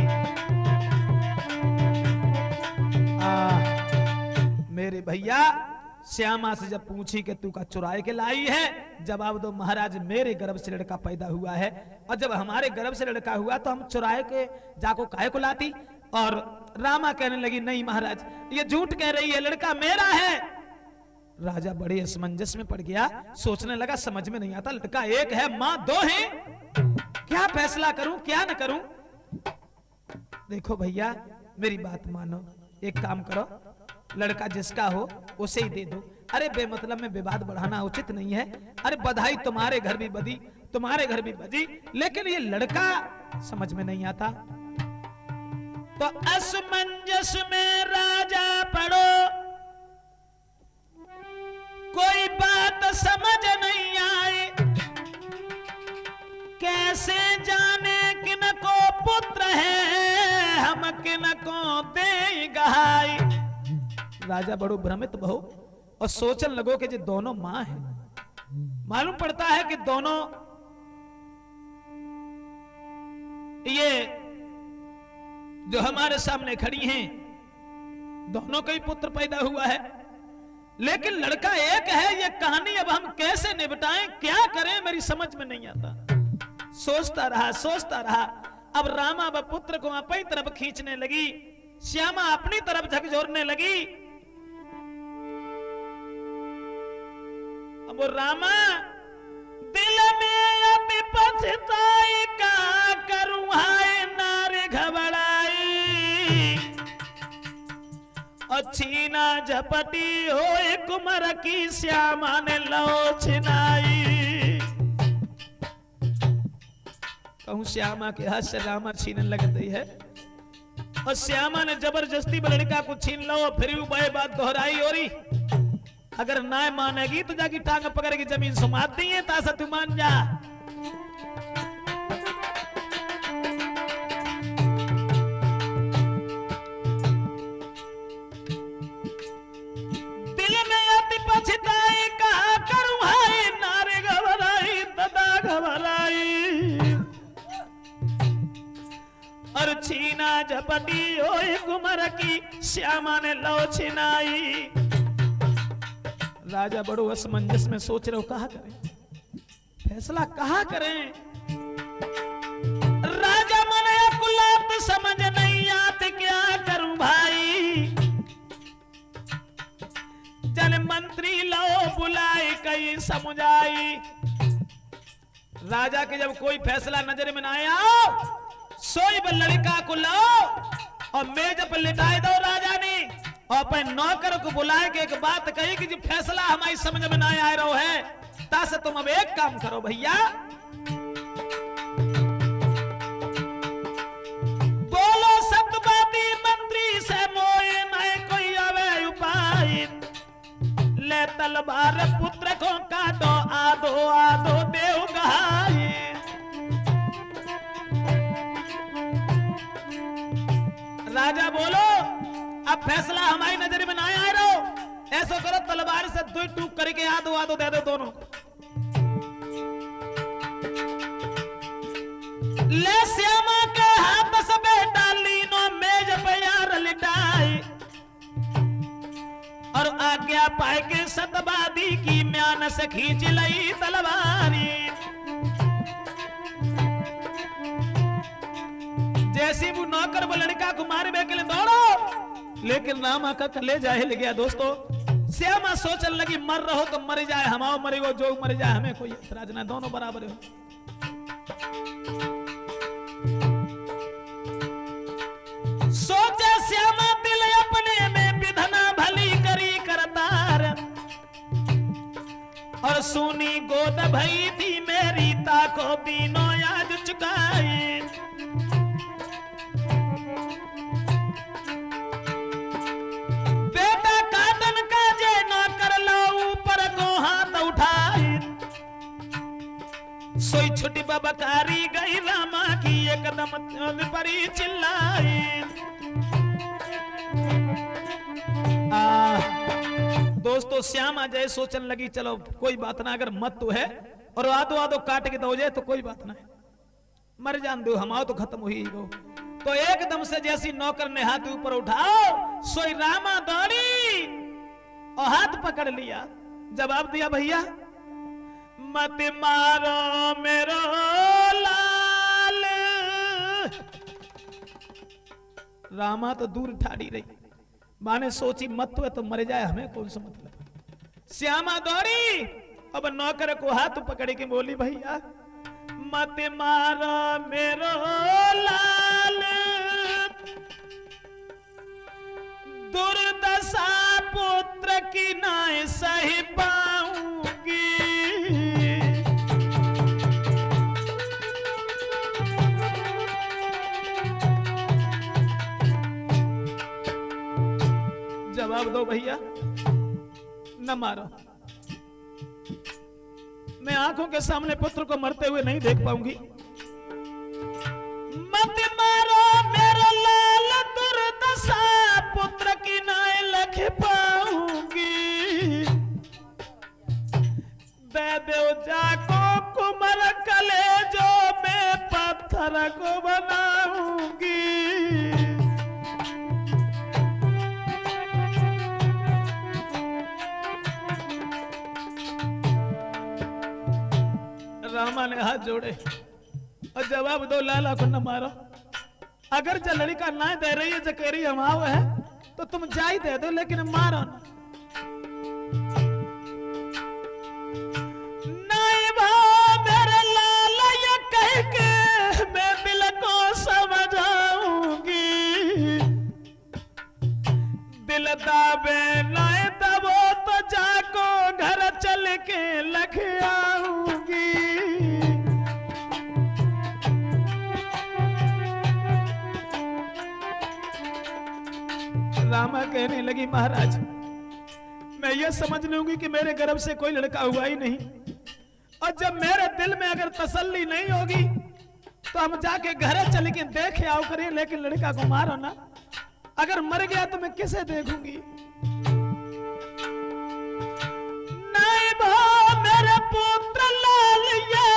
मेरे भैया श्यामा से जब पूछी कि तू का चुराए के लाई है, जवाब दो महाराज मेरे गर्भ से लड़का पैदा हुआ है, और जब हमारे गर्भ से लड़का हुआ तो हम चुराए के जाको काहे को लाती। और रामा कहने लगी नहीं महाराज ये झूठ कह रही है, लड़का मेरा है। राजा बड़े असमंजस में पड़ गया, सोचने लगा समझ में नहीं आता, लड़का एक है मां दो है, क्या फैसला करूं क्या न करूं। देखो भैया मेरी बात मानो, एक काम करो, लड़का जिसका हो उसे ही दे दो। अरे बेमतलब में विवाद बढ़ाना उचित नहीं है। अरे बधाई तुम्हारे घर भी बधी, तुम्हारे घर भी बजी, लेकिन ये लड़का समझ में नहीं आता। तो असमंजस में राजा पड़ो, कोई बात समझ नहीं आए, कैसे जाने किन को पुत्र है, हम किन को दे गहाई। राजा बड़ो भ्रमित बहु और सोचन लगो कि ये दोनों मां हैं। मालूम पड़ता है कि दोनों ये जो हमारे सामने खड़ी हैं दोनों का ही पुत्र पैदा हुआ है, लेकिन लड़का एक है। ये कहानी अब हम कैसे निपटाएं, क्या करें, मेरी समझ में नहीं आता। सोचता रहा। अब रामा व पुत्र को अपनी तरफ खींचने लगी, श्यामा अपनी तरफ झकझोरने लगी। अब रामा दिल में अति पछताई, का करूं हाय नारे घबराई। अच्छी ना झपटी होए कुमर की, श्यामा ने लो छिनाई। कहूं श्यामा के हाथ से रामा छीनने लगती है, और श्यामा ने जबरदस्ती लड़का को छीन लो, फिर वही बात दोहराई। और अगर ना मानेगी तो जाके टांग पकड़ के जमीन सुमात दी है, तासा तू मान जा। दिल में अति पछताई, कहा करूं हाय नारे घबराई, दादा घबराई। और छीना झपटी ओए कुमर की, श्यामा ने लो छिनाई। राजा बड़ो असमंजस में सोच रहे हो कहा करें, फैसला कहा करें। राजा मन कुलात समझ नहीं आते, क्या करूं भाई। जन मंत्री लाओ बुलाए कई समुझाई। राजा के जब कोई फैसला नजर में ना आया, सोई लड़का को लाओ और मेज पर लिटाए दो राजा ने, और अपने नौकर को बुलाए के एक बात कही कि फैसला हमारी समझ में ना आ रहा है, तासे तुम अब एक काम करो भैया, तलवार पुत्र को काटो आधो आधो देव गहाए। राजा बोलो अब फैसला हमारी नजर में ना आए रहो, ऐसा करो तलवार से दो टूक करके आधो आधो दे दो दोनों। ले श्यामा के हाथ से बेटा लीनो मेज पे यार लिटाई, और आज्ञा पाए के सतवादी की म्यान से खींच लई तलवारी। जैसी वो नौकर वो लड़का को मारे के लिए दौड़ो, लेकिन रामा का कलेजा हिल गया। दोस्तों श्यामा सोचने लगी मर रहो तो मर जाए, हमाओ मरेगो जो मर जाए, हमें कोई ऐतराज ना, दोनों बराबर हो। सोचे श्यामा दिल अपने में विधना भली करी करतार, और सुनी गोद भई थी मेरी ताको दीनो याद चुकाई। बेटा कादन का जे न कर लो ऊपर को हाथ उठाई, सोई छुटी बबकारी गई रामा की एकदम परी चिल्लाई। दोस्तों श्यामा जय सोचने लगी चलो कोई बात ना, अगर मत तो है और आधो आधो काट के दो जाए तो कोई बात ना है, मर जान दो हमारा तो खत्म हुई गो। तो एकदम से जैसी नौकर ने हाथ ऊपर उठाओ, सोई रामा दौड़ी और हाथ पकड़ लिया, जवाब दिया भैया मत मारो मेरो लाल। रामा तो दूर ठाड़ी रही, माने सोची मत तो है तो मर जाए, हमें कौन सा मतलब। श्यामा दौड़ी अब नौकर को हाथ पकड़ के बोली भैया मत मारो मेरो लाल, दुर्दशा पुत्र की नाय सही पाऊंगी। जवाब दो भैया, न मारो, मैं आंखों के सामने पुत्र को मरते हुए नहीं देख पाऊंगी। मत मारो मेरा लाल, दुर्दशा पुत्र की नाय लख पाऊंगी। दे दो जाको कुमर कलेजो में पत्थर को बनाऊंगी। रामा ने हाथ जोड़े और जवाब दो लाला को न मारो, अगर जो लड़का ना दे रही है जो कह रही हम आओ है तो तुम जा ही दे दो, लेकिन मारो ना। नहीं भाव मेरे लाला ये कह के मैं दिल को समझाऊंगी। दिल दावे नाए दबो तो जाको घर चल के लख आऊंगी। रामा कहने लगी महाराज मैं ये समझ लूंगी कि मेरे गर्भ से कोई लड़का हुआ ही नहीं, और जब मेरे दिल में अगर तसल्ली नहीं होगी तो हम जाके घर चल के देख आओ करें, लेकिन लड़का को मारो ना, अगर मर गया तो मैं किसे देखूंगी। नहीं भाव मेरे पुत्र लाल ये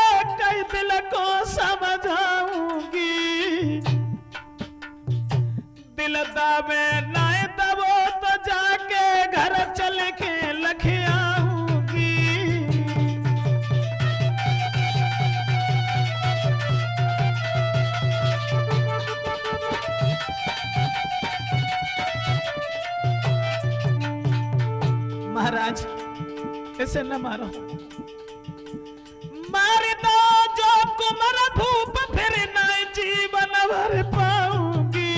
कई दिल को समझाऊंगी। दिल दावे नाए दबो तो जाके घर चल के लख आऊंगी। महाराज इसे न मारो, मार दो जो कुमर भूप फिर न जीवन भर पाऊंगी।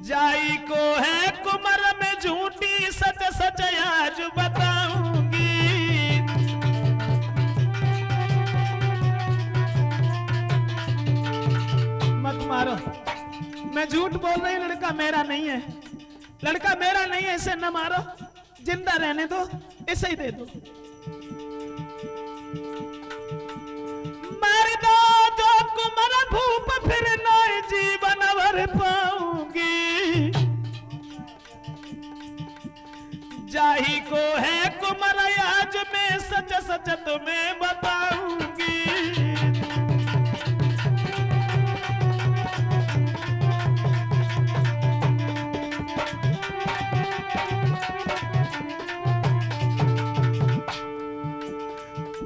जाई को है कुमर में झूठी सच सच आज बताऊंगी। मत मारो, मैं झूठ बोल रही, लड़का मेरा नहीं है, लड़का मेरा नहीं है, इसे न मारो, जिंदा रहने दो, इसे ही दे दो। मार दो जो कुमार भूप, फिर नए जीवन भर पाऊंगी। जाही को है कुमार आज मैं सच सच तुम्हें बताऊंगी।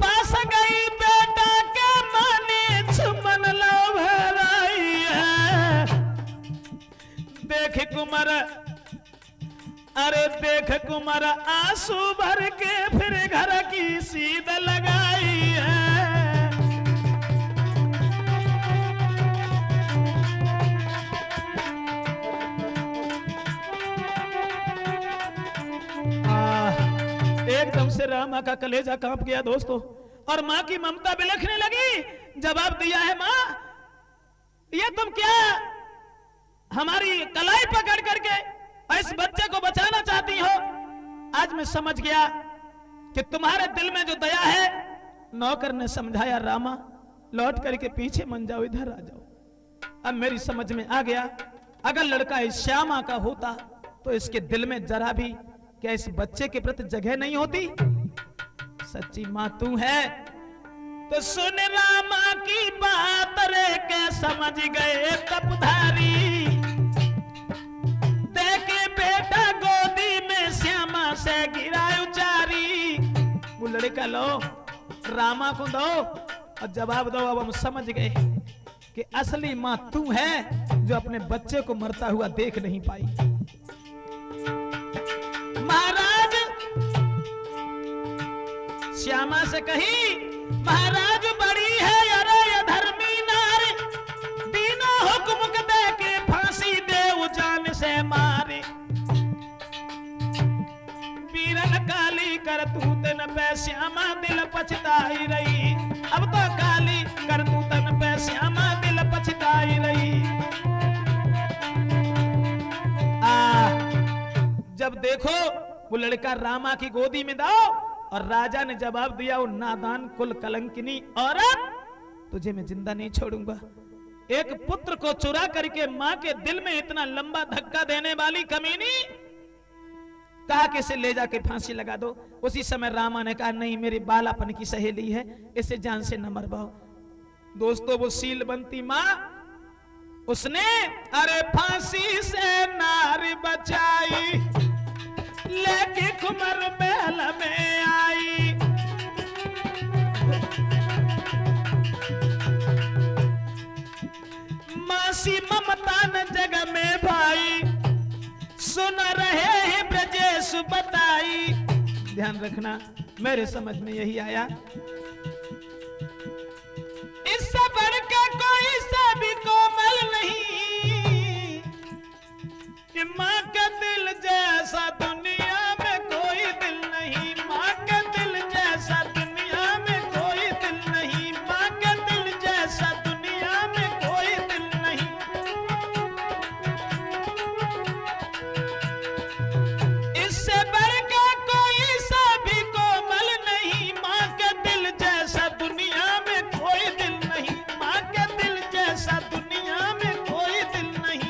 पास गई बेटा के माने छुमन लो भराई है। देख कुमार, अरे देख कुमार आंसू भर के फिर घर की सीध लगाई है। एकदम से रामा का कलेजा कांप गया दोस्तों, और माँ की ममता बिलखने लगी। जवाब दिया है, माँ ये तुम क्या हमारी कलाई पकड़ करके इस बच्चे को बचाना चाहती हो? आज मैं समझ गया कि तुम्हारे दिल में जो दया है। नौकर ने समझाया, रामा लौट करके पीछे मन जाओ, इधर आ जाओ। अब मेरी समझ में आ गया, अगर लड़का इस श्यामा का होता तो इसके दिल में जरा भी क्या इस बच्चे के प्रति जगह नहीं होती? सच्ची माँ तू है तो सुन रामा की बात रे के समझ गए तपधारी। देखे बेटा गोदी में श्यामा से गिरा उचारी। वो लड़का लो, रामा को दो और जवाब दो। अब हम समझ गए कि असली माँ तू है जो अपने बच्चे को मरता हुआ देख नहीं पाई। महाराज श्यामा से कही, महाराज बड़ी है अरे ये धर्मी नारी, बिना हुक्म के दे के फांसी दे जान से मारे। पीरन काली कर तू तन पे श्यामा दिल पछताई रही। अब तो काली कर तू तन पे श्यामा दिल पछताई रही। जब देखो वो लड़का रामा की गोदी में दो, और राजा ने जवाब दिया, वो नादान कुल कलंकिनी औरत, तुझे मैं जिंदा नहीं छोड़ूंगा। एक पुत्र को चुरा करके मां के दिल में इतना लंबा धक्का देने वाली कमीनी, कहा कि इसे ले जाके फांसी लगा दो। उसी समय रामा ने कहा, नहीं मेरी बालापन की सहेली है, इसे जान से न मरवाओ। दोस्तों वो सीलबंती मां, उसने अरे फांसी से नारी बचाई, लेके कुमार महल में आई। मासी ममता न जग में भाई, सुन रहे हैं ब्रजेश बताई। ध्यान रखना, मेरे समझ में यही आया, इससे बढ़ के कोई सा भी कोमल नहीं, कि माँ का दिल जैसा दुनिया में कोई दिल नहीं। माँ का दिल जैसा दुनिया में कोई दिल नहीं। माँ का दिल जैसा दुनिया में कोई दिल नहीं। इससे बढ़ के कोई सा भी कोमल नहीं। माँ का दिल जैसा दुनिया में कोई दिल नहीं। माँ का दिल जैसा दुनिया में कोई दिल नहीं।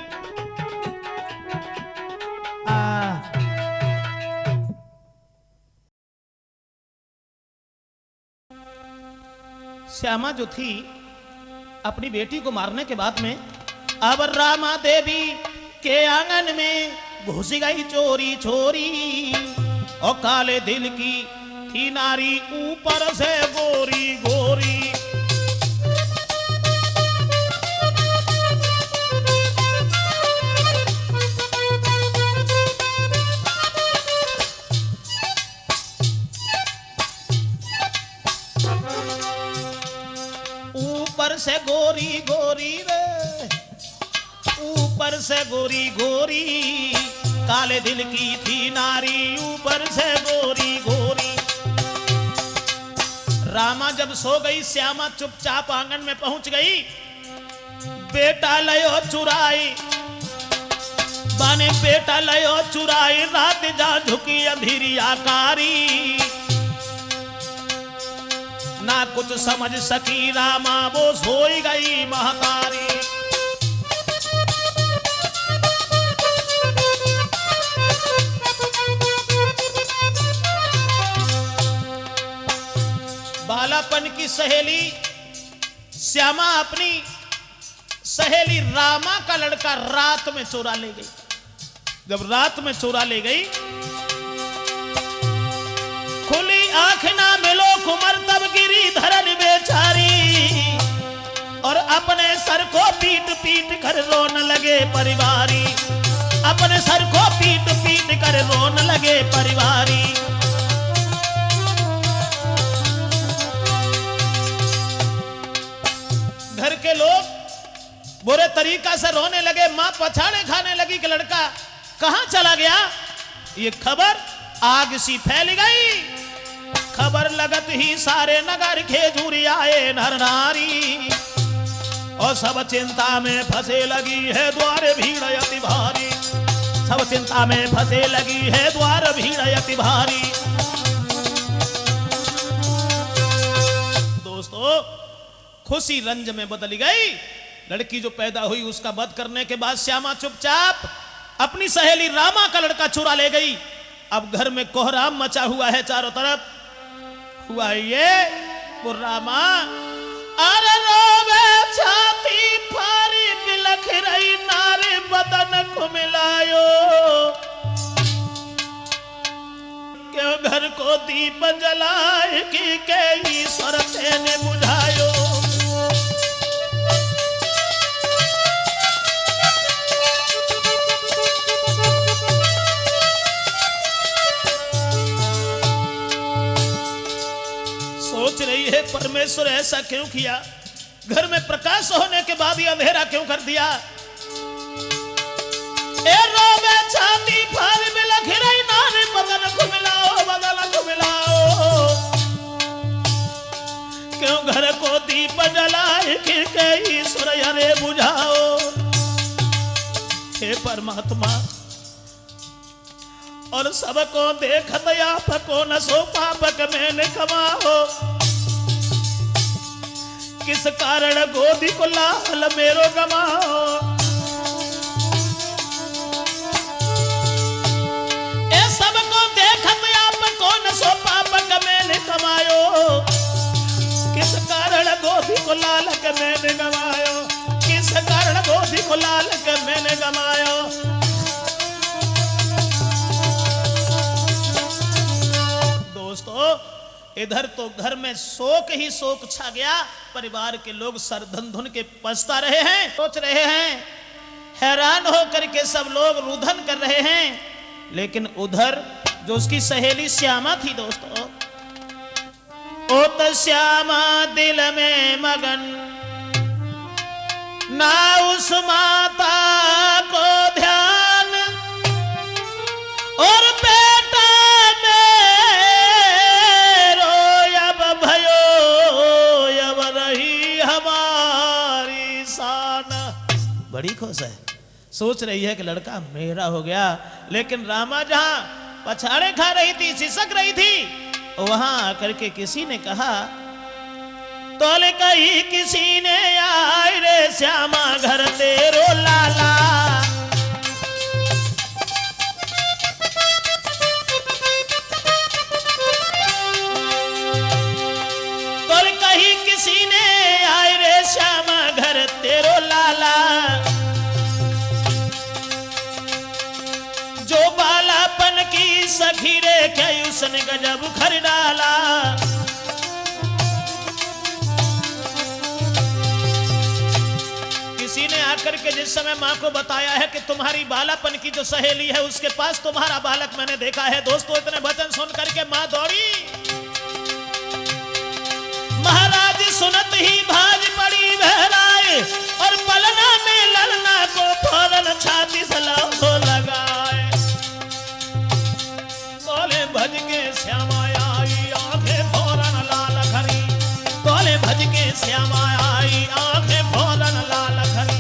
श्यामा जो थी अपनी बेटी को मारने के बाद में अब रामा देवी के आंगन में घुस गई चोरी छोरी, और काले दिल की थी नारी ऊपर से गोरी गोरी। ऊपर से गोरी गोरी रे, ऊपर से गोरी गोरी, काले दिल की थी नारी ऊपर से गोरी गोरी। रामा जब सो गई, श्यामा चुपचाप आंगन में पहुंच गई। बेटा लयो चुराई, बाने बेटा लयो चुराई रात जा झुकी अंधेरी आकारी ना कुछ समझ सकी रामा वो सोई गई महतारी। बालापन की सहेली श्यामा अपनी सहेली रामा का लड़का रात में चोरा ले गई। जब रात में चोरा ले गई, खुली आंख ना मिलो कुमर तब गिरी धरन बेचारी और अपने सर को पीट पीट कर रोन लगे परिवारी। अपने सर को पीट पीट कर रोन लगे परिवारी। घर के लोग बुरे तरीका से रोने लगे। मां पछाड़े खाने लगी कि लड़का कहां चला गया। ये खबर आग सी फैल गई। खबर लगत ही सारे नगर खेजूरी आए नर नारी और सब चिंता में फंसे लगी है द्वार भीड़ अति भारी। सब चिंता में फंसे लगी है द्वार भीड़ अति भारी। दोस्तों खुशी रंज में बदल गई। लड़की जो पैदा हुई उसका वध करने के बाद श्यामा चुपचाप अपनी सहेली रामा का लड़का चुरा ले गई। अब घर में कोहराम मचा हुआ है चारों तरफ। हुआ ये वो रामा अरे रोवे छाती फारी बिलख रही नारे बदन को मिलायो क्यों घर को दीप जलाए कि के ईश्वर ने बुझायो। सोच रही है परमेश्वर ऐसा क्यों किया। घर में प्रकाश होने के बाद ही अंधेरा क्यों कर दिया। ए रोवे छाती फाड़ में लख रही नारे बदन को मिलाओ बदन को मिलाओ क्यों घर को दीप जलाए के ईश्वर अरे बुझाओ। हे परमात्मा और सबको देखत आपको न सो पापक मैंने कमाओ। किस कारण गोदी को लाल मेरो गमाओ। ए सबको देखत आपको न सो पापक मैंने कमायो। किस कारण गोदी को लाल के मैंने गमायो। किस कारण गोदी को लाल के मैंने गमायो। दोस्तों इधर तो घर में शोक ही शोक छा गया। परिवार के लोग सरधन धुन के पछता रहे हैं, सोच रहे हैं, हैरान होकर के सब लोग रुदन कर रहे हैं। लेकिन उधर जो उसकी सहेली श्यामा थी दोस्तों, ओ तो श्यामा दिल में मगन ना उस माता को ध्यान और बेटा बड़ी खुश है। सोच रही है कि लड़का मेरा हो गया। लेकिन रामा जहां पछाड़े खा रही थी, सिसक रही थी, वहां आकर के किसी ने कहा तोले कही किसी ने आए रे श्यामा घर तेरो लाला। तोले कही किसी ने आए रे श्यामा घर तेरो लाला। जो बालापन की सखी रे क्या उसने गजब खर डाला। किसी ने आकर के जिस समय मां को बताया है कि तुम्हारी बालापन की जो सहेली है उसके पास तुम्हारा बालक मैंने देखा है। दोस्तों इतने वचन सुन करके मां दौड़ी। महाराज सुनत ही भाज पड़ी बहराए और पलना में ललना को फौरन छाती सलाम को लगाए। बोले भज के श्यामा आई आंखें फौरन लाल खरी। बोले भज के श्यामा आई आंखें फौरन लाल खरी।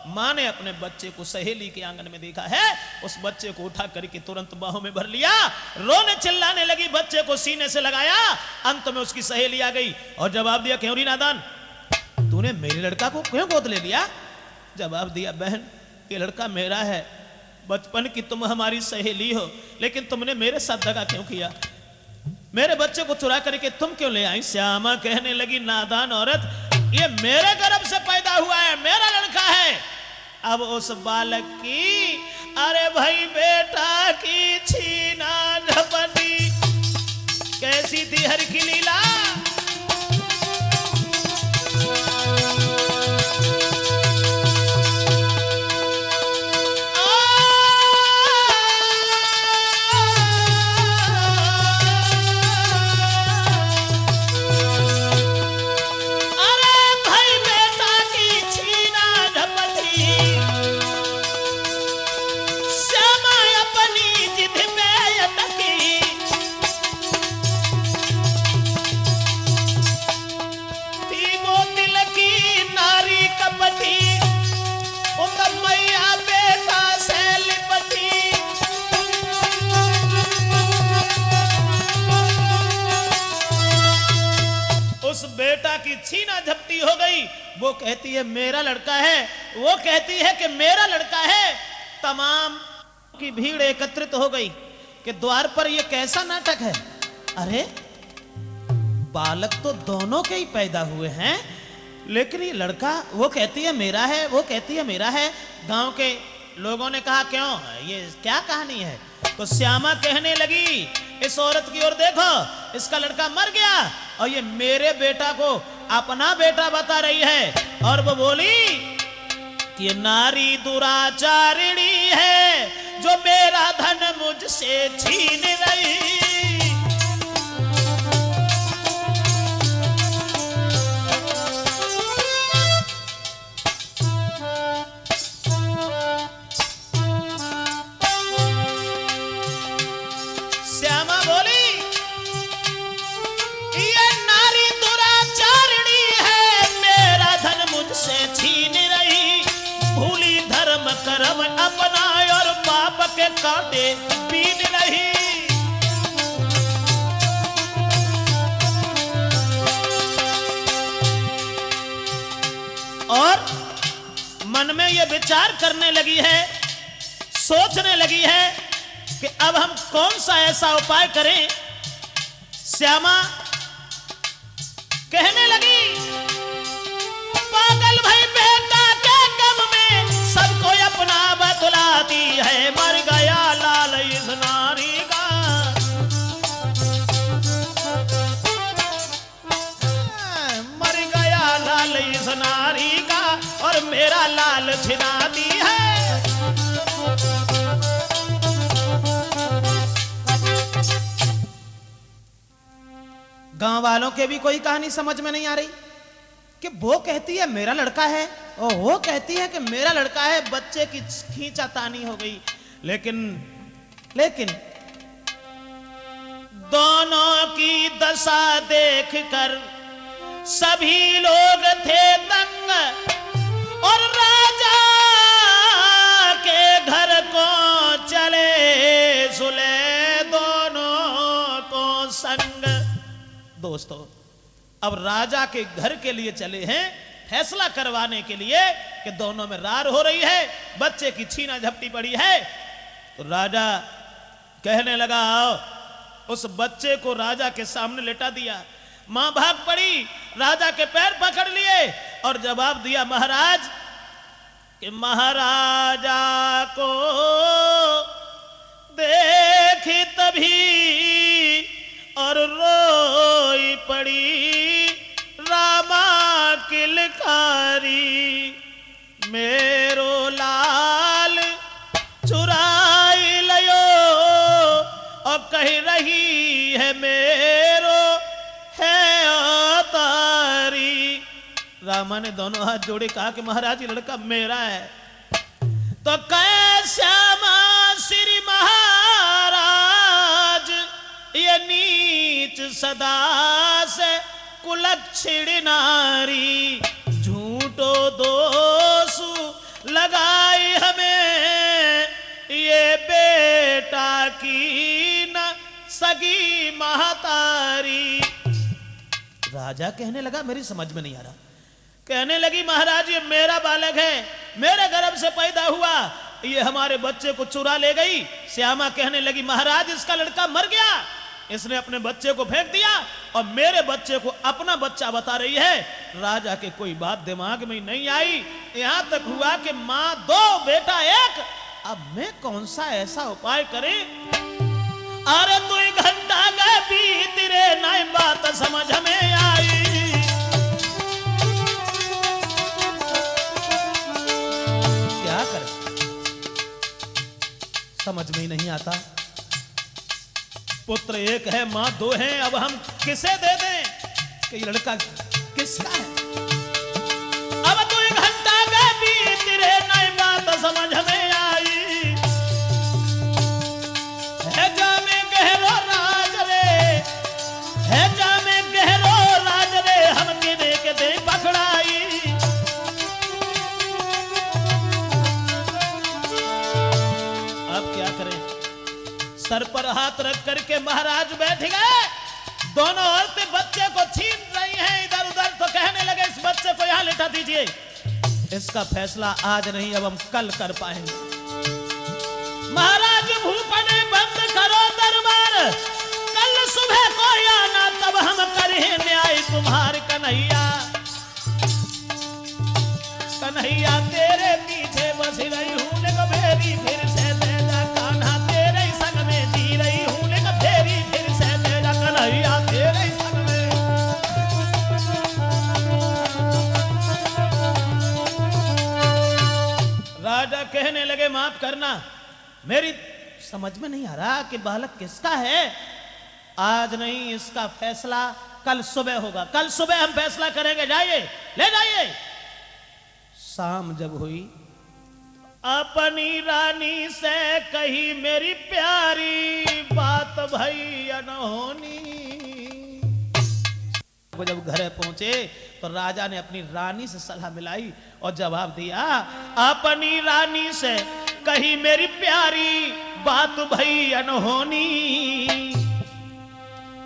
माँ ने अपने बच्चे को सहेली के आंगन में देखा है, उस बच्चे को उठा करके तुरंत बाहों में भर लिया, रोने चिल्लाने लगी, बच्चे को सीने से लगाया। अंत में उसकी सहेली आ गई और जवाब दिया, क्यों री नादान, तूने मेरे लड़का को क्यों गोद ले लिया? जवाब दिया, बहन ये लड़का मेरा है, बचपन की तुम हमारी सहेली हो, लेकिन तुमने मेरे साथ दगा क्यों किया? मेरे बच्चे को चुरा करके तुम क्यों ले आई? श्यामा कहने लगी, नादान औरत, ये मेरे गर्भ से पैदा हुआ है, मेरा लड़का है। अब उस बालक की, अरे भाई बेटा की छीना झपटी, कैसी थी हर की लीला। बेटा की छीना झपटी हो गई। वो कहती है मेरा लड़का है, वो कहती है कि मेरा लड़का है। तमाम की भीड़ एकत्रित हो गई कि द्वार पर ये कैसा नाटक है। अरे बालक तो दोनों के ही पैदा हुए हैं, लेकिन ये लड़का, वो कहती है मेरा है, वो कहती है मेरा है। गांव के लोगों ने कहा क्यों, ये क्या कहानी है? तो श्यामा कहने लगी, इस औरत की ओर देखो, इसका लड़का मर गया और ये मेरे बेटा को अपना बेटा बता रही है। और वो बोली कि नारी दुराचारिणी है जो मेरा धन मुझसे छीन रही। श्यामा बोली ये नारी दुराचारिणी है, मेरा धन मुझसे छीन रही। भूली धर्म कर्म अपना और पाप के कांटे बीन रही। और मन में ये विचार करने लगी है, सोचने लगी है कि अब हम कौन सा ऐसा उपाय करें। श्यामा कहने लगी, पागल भाई बेटा के गम में सबको अपना बतलाती है। मर गया लाल इस नारी का, मर गया लाल इस नारी का और मेरा लाल छिनाती है। गांव वालों के भी कोई कहानी समझ में नहीं आ रही कि वो कहती है मेरा लड़का है और वो कहती है कि मेरा लड़का है। बच्चे की खींचातानी हो गई। लेकिन दोनों की दशा देखकर सभी लोग थे दंग और राजा के घर को चले सुले दोनों को संग। दोस्तों, अब राजा के घर के लिए चले हैं फैसला करवाने के लिए कि दोनों में रार हो रही है, बच्चे की छीना झपटी पड़ी है। तो राजा कहने लगा, आओ। उस बच्चे को राजा के सामने लेटा दिया। मां भाग पड़ी, राजा के पैर पकड़ लिए और जवाब दिया, महाराज कि महाराजा को देख तभी और रोई पड़ी रामा किलकारी। मेरो लाल चुराई लयो और कह रही है मेरो है अवतारी। रामा ने दोनों हाथ जोड़े, कहा कि महाराज ये लड़का मेरा है। तो कह श्यामा श्री महाराज ये नीच सदा से कुलक्षिण नारी, झूठो दोष महतारी। राजा कहने लगा मेरी समझ में नहीं आ रहा। कहने लगी महाराज ये मेरा बालक है, मेरे गर्भ से पैदा हुआ, ये हमारे बच्चे को चुरा ले गई। श्यामा कहने लगी महाराज इसका लड़का मर गया, इसने अपने बच्चे को फेंक दिया और मेरे बच्चे को अपना बच्चा बता रही है। राजा के कोई बात दिमाग में नहीं आई। यहां तक हुआ कि मां दो बेटा एक, अब मैं कौन सा ऐसा उपाय करें। अरे तू घंटा गए बीत रे नई बात समझ में आई। क्या करें समझ में ही नहीं आता। पुत्र एक है मां दो है, अब हम किसे दे दें कि ये लड़का किसका है। अब तू घंटा गए बीत रे नई बात समझ में आई। है जामे गहरो राज रे, है जामे गहरो राज रे, हम किने के दे पकड़ाई। अब क्या करें। सर पर हाथ रख करके महाराज बैठ गए। दोनों औरतें बच्चे को छीन रही हैं इधर उधर, तो कहने लगे इस बच्चे को यहां लिटा दीजिए, इसका फैसला आज नहीं अब हम कल कर पाएंगे। महाराज भूपने बंद करो दरबार, कल सुबह को आना तब हम करें न्याय तुम्हारे कन्हैया। कन्हैया तेरे पीछे बस रही हूं लेकिन मेरी फिर से ले जा, कान्हा तेरे संग में जी रही हूं लेकिन तेरी फिर से ले जा, कन्हैया तेरे संग में। राजा कहने लगे माफ करना, मेरी समझ में नहीं आ रहा कि बालक किसका है। आज नहीं, इसका फैसला कल सुबह होगा, कल सुबह हम फैसला करेंगे, जाइए ले जाइए। शाम जब हुई अपनी रानी से कही मेरी प्यारी बात भई अनहोनी। जब घर पहुंचे तो राजा ने अपनी रानी से सलाह मिलाई और जवाब दिया, अपनी रानी से कही मेरी प्यारी बात भई अनहोनी,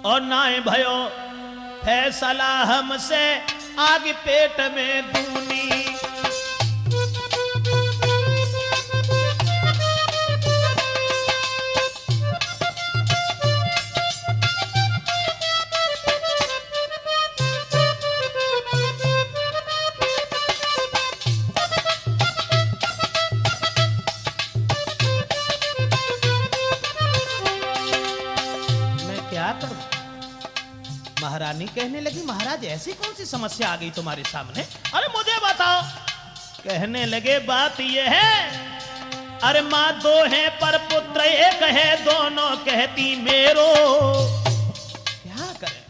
और नाए भयो फैसला हमसे आगे पेट में दूनी। महारानी कहने लगी महाराज ऐसी कौन सी समस्या आ गई तुम्हारे सामने, अरे मुझे बताओ। कहने लगे बात ये है, अरे माँ दो हैं पर पुत्र एक है, दोनों कहती मेरो। क्या करें।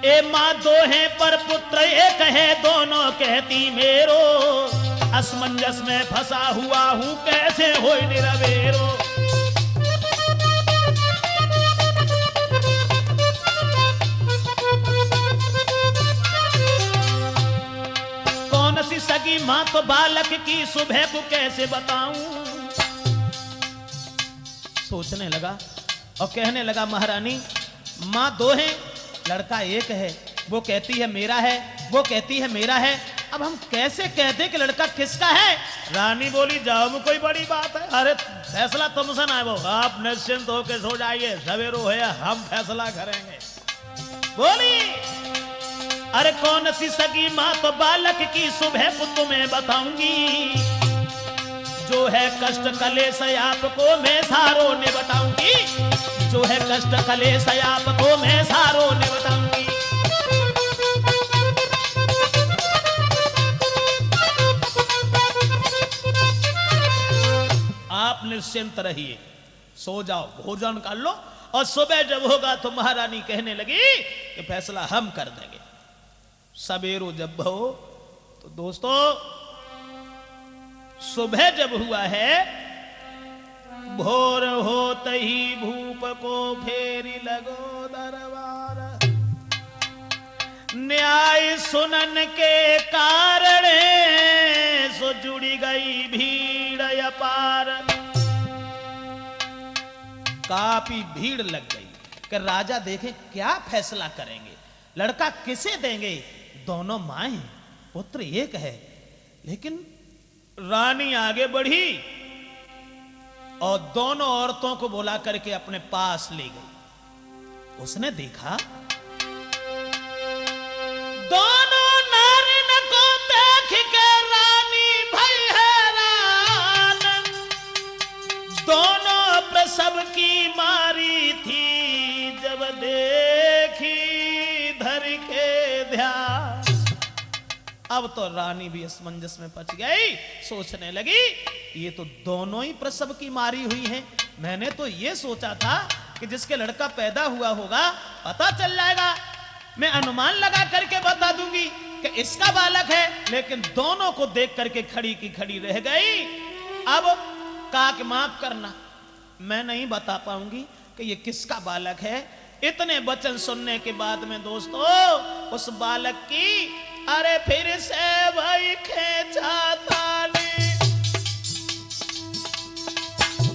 ए माँ दो हैं पर पुत्र एक है, दोनों कहती मेरो, असमंजस में फंसा हुआ हूं कैसे होए निरवेरो। सगी मां तो बालक की सुबह को कैसे बताऊं। सोचने लगा और कहने लगा महारानी मां दो हैं, लड़का एक है, वो कहती है मेरा है, वो कहती है मेरा है, अब हम कैसे कह दें कि लड़का किसका है। रानी बोली जाओ में कोई बड़ी बात है, अरे फैसला तुमसे ना है, वो आप निश्चिंत होकर सो जाइए, सवेरो है हम फैसला करेंगे। बोली अरे कौन सी सगी माँ तो बालक की सुबह को तुम्हें बताऊंगी, जो है कष्ट कलेश आपको मैं सारों ने बताऊंगी, जो है कष्ट कलेश आपको मैं सारों ने बताऊंगी। आप निश्चिंत रहिए, सो जाओ, भोजन कर लो, और सुबह जब होगा तो महारानी कहने लगी कि फैसला हम कर देंगे। सवेरो जब हो तो दोस्तों सुबह जब हुआ है, भोर होते ही भूप को फेरी लगो दरबार, न्याय सुनन के कारण सो जुड़ी गई भीड़ अपार। काफी भीड़ लग गई, कि राजा देखे क्या फैसला करेंगे, लड़का किसे देंगे। दोनों मां हैं, पुत्र एक है, लेकिन रानी आगे बढ़ी और दोनों औरतों को बुला करके अपने पास ले गई। उसने देखा दोनों नारिन को देख के रानी भई हैरान, दोनों प्रसव की मारी थी जब देखी धर के ध्यान। अब तो रानी भी असमंजस में पच गई, सोचने लगी ये तो दोनों ही प्रसव की मारी हुई हैं। मैंने तो ये सोचा था कि जिसके लड़का पैदा हुआ होगा पता चल जाएगा, मैं अनुमान लगा करके बता दूंगी कि इसका बालक है, लेकिन दोनों को देख करके खड़ी की खड़ी रह गई। अब कहा कि माफ करना, मैं नहीं बता पाऊंगी कि ये किसका बालक है। इतने वचन सुनने के बाद में दोस्तों उस बालक की अरे फिर से भाई खेचा ताली,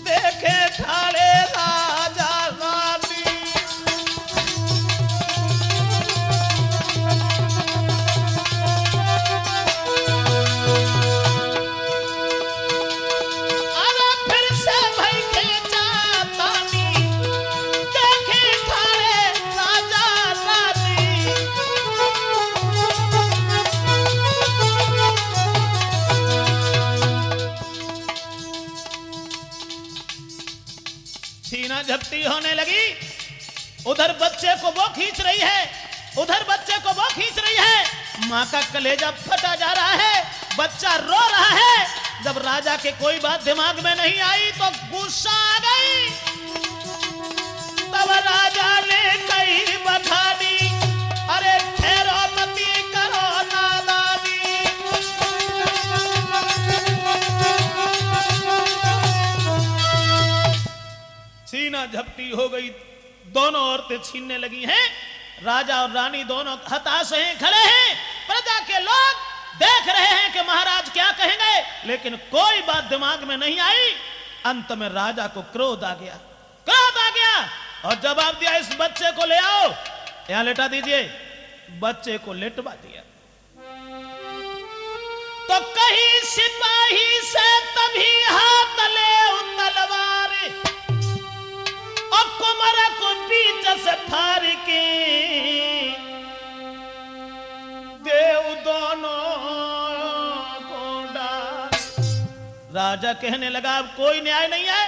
देखे ठाड़े राजा रानी। अरे फिर से भाई खेचा ताली, देखे ठाड़े राजा रानी। छीना झपटी होने लगी, उधर बच्चे को वो खींच रही है, उधर बच्चे को वो खींच रही है। मां का कलेजा फटा जा रहा है, बच्चा रो रहा है। जब राजा के कोई बात दिमाग में नहीं आई तो गुस्सा आ गई। तब राजा ने कही बखानी, अरे ठहरो मती करो नादानी। छीना झपटी हो गई, दोनों औरतें छीनने लगी हैं। राजा और रानी दोनों हताश हैं, खड़े हैं। प्रजा के लोग देख रहे हैं कि महाराज क्या कहेंगे, लेकिन कोई बात दिमाग में नहीं आई। अंत में राजा को क्रोध आ गया, क्रोध आ गया और जवाब दिया, इस बच्चे को ले आओ, यहां लेटा दीजिए। बच्चे को लेटवा दिया तो कहीं सिपाही से तभी हाथ ले तलवार और कुमर को बीच से फाड़ के देव दोनों को डाल। राजा कहने लगा अब कोई न्याय नहीं है,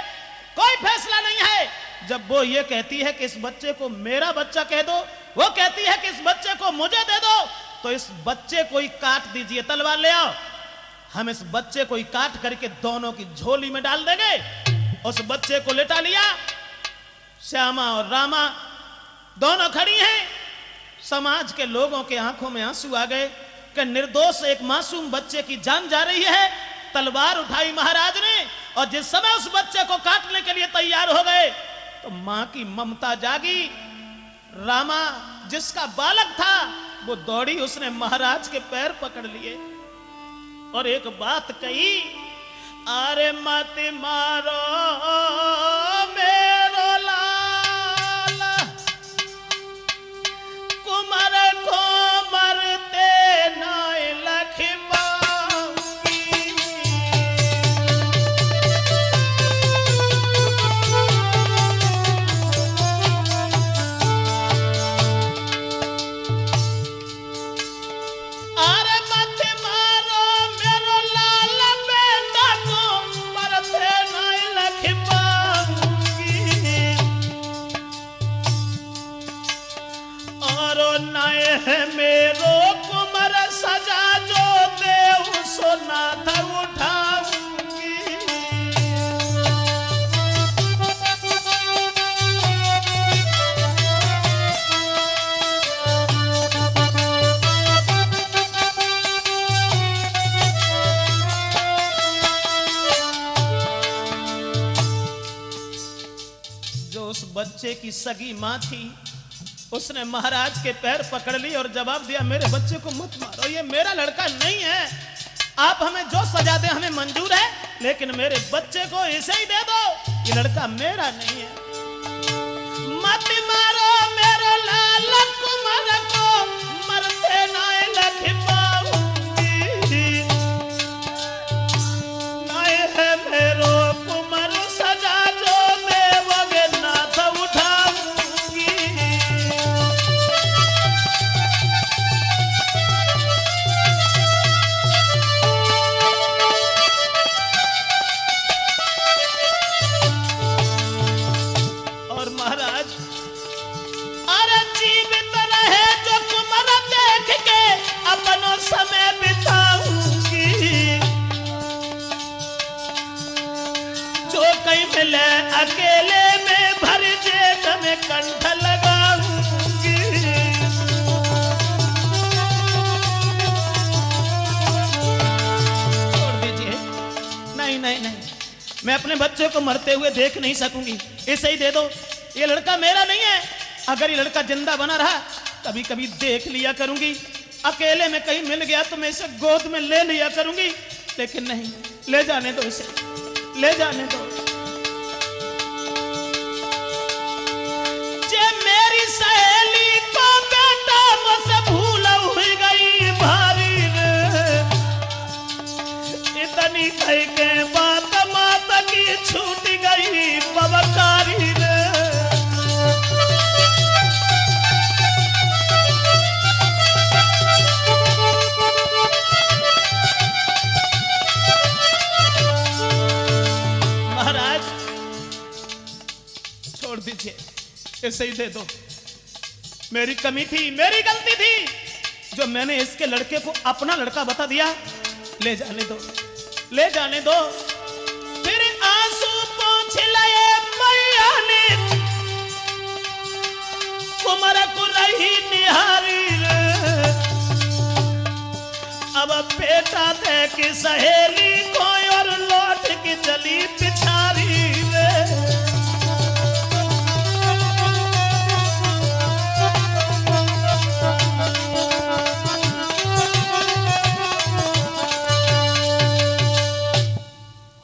कोई फैसला नहीं है। जब वो ये कहती है कि इस बच्चे को मेरा बच्चा कह दो, वो कहती है कि इस बच्चे को मुझे दे दो, तो इस बच्चे को ही काट दीजिए, तलवार ले आओ। हम इस बच्चे को ही काट करके दोनों की झोली में डाल देंगे। उस बच्चे को लेटा लिया। श्यामा और रामा दोनों खड़ी हैं। समाज के लोगों के आंखों में आंसू आ गए कि निर्दोष एक मासूम बच्चे की जान जा रही है। तलवार उठाई महाराज ने और जिस समय उस बच्चे को काटने के लिए तैयार हो गए तो मां की ममता जागी। रामा जिसका बालक था वो दौड़ी, उसने महाराज के पैर पकड़ लिए और एक बात कही, अरे मत मारो मेरो लाल, कुमार को मरते नाय लखिमा। मेरो कुमर सजा जो देव सोना था उठाऊंगी। जो उस बच्चे की सगी मां थी उसने महाराज के पैर पकड़ ली और जवाब दिया, मेरे बच्चे को मत मारो, ये मेरा लड़का नहीं है। आप हमें जो सजा दे हमें मंजूर है, लेकिन मेरे बच्चे को इसे ही दे दो, ये लड़का मेरा नहीं है। मत मारो लाल कुमार को मरते ना लख पाऊंगी, नाय है मेरो कुमार सजा जो देवोगे नाथ उठाऊंगी। और महाराज अरे जीवित रहे जो कुमार देख के अपनो समय बिताऊंगी, जो कहीं मिले अकेले में भर जेठ में कंठ लगाऊंगी। छोड़ दीजिए, नहीं नहीं नहीं, मैं अपने बच्चों को मरते हुए देख नहीं सकूंगी, इसे ही दे दो। ये लड़का मेरा नहीं है, अगर ये लड़का जिंदा बना रहा कभी कभी देख लिया करूंगी, अकेले में कहीं मिल गया तो मैं इसे गोद में ले लिया करूंगी, लेकिन नहीं, ले जाने दो इसे, ले जाने दो। जे मेरी सहेली को बेटा मुझसे भूल हुई गई भारी रे, इतनी कह के बात माता की छूट गई बबकारी रे। महाराज छोड़ दीजिए, इसे ही दे दो। मेरी कमी थी, मेरी गलती थी जो मैंने इसके लड़के को अपना लड़का बता दिया। ले जाने दो, ले जाने दो। फिर आंसू पोंछ लाए मैया ने कुमार को रही निहारी रे, अब बेटा देख सहेली को और लौट के चली पिछारी रे।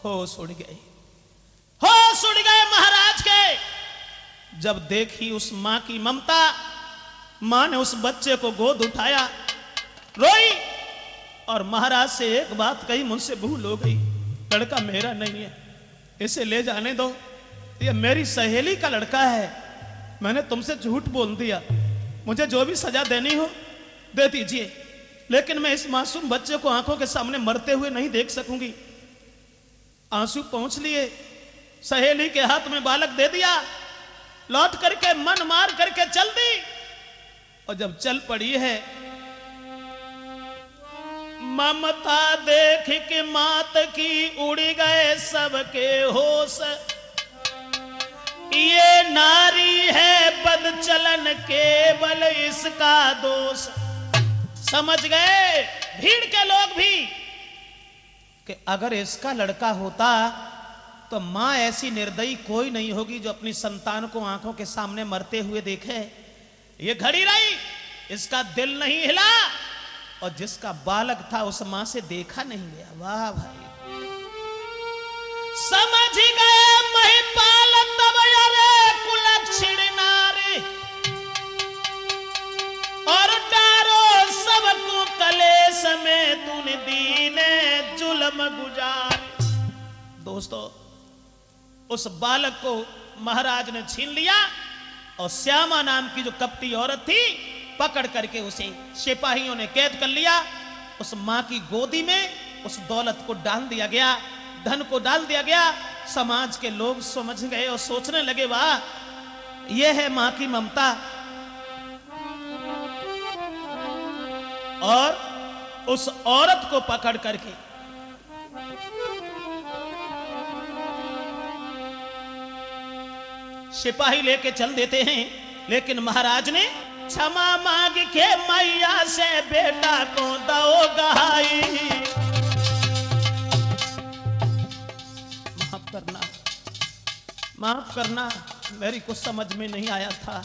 होश उड़ गए, होश उड़ गए महाराज के। जब देखी उस मां की ममता, मां ने उस बच्चे को गोद उठाया, रोई और महाराज से एक बात कही, मुझसे भूल हो गई, लड़का मेरा नहीं है, इसे ले जाने दो, ये मेरी सहेली का लड़का है, मैंने तुमसे झूठ बोल दिया, मुझे जो भी सजा देनी हो दे दीजिए, लेकिन मैं इस मासूम बच्चे को आंखों के सामने मरते हुए नहीं देख सकूंगी। आंसू पहुंच लिए, सहेली के हाथ में बालक दे दिया, लौट करके मन मार करके चल दी। और जब चल पड़ी है, ममता देख के मात की उड़ गए सबके होश, ये नारी है बदचलन केवल इसका दोष। समझ गए भीड़ के लोग भी कि अगर इसका लड़का होता तो मां ऐसी निर्दयी कोई नहीं होगी जो अपनी संतान को आंखों के सामने मरते हुए देखे। ये घड़ी रही, इसका दिल नहीं हिला, और जिसका बालक था उस मां से देखा नहीं गया। वाह भाई, समझ गए महिपाल तब अरे कुलक्षण नारी, और डारो सबको कलेश में तूने दीने जुल्म गुजार। दोस्तों, उस बालक को महाराज ने छीन लिया और श्यामा नाम की जो कपटी औरत थी पकड़ करके उसे सिपाहियों ने कैद कर लिया। उस मां की गोदी में उस दौलत को डाल दिया गया, धन को डाल दिया गया। समाज के लोग समझ गए और सोचने लगे, वाह यह है मां की ममता। और उस औरत को पकड़ करके सिपाही लेके चल देते हैं, लेकिन महाराज ने क्षमा मांग के मैया से बेटा को दो गहाई। माफ करना, माफ करना, मेरी कुछ समझ में नहीं आया था,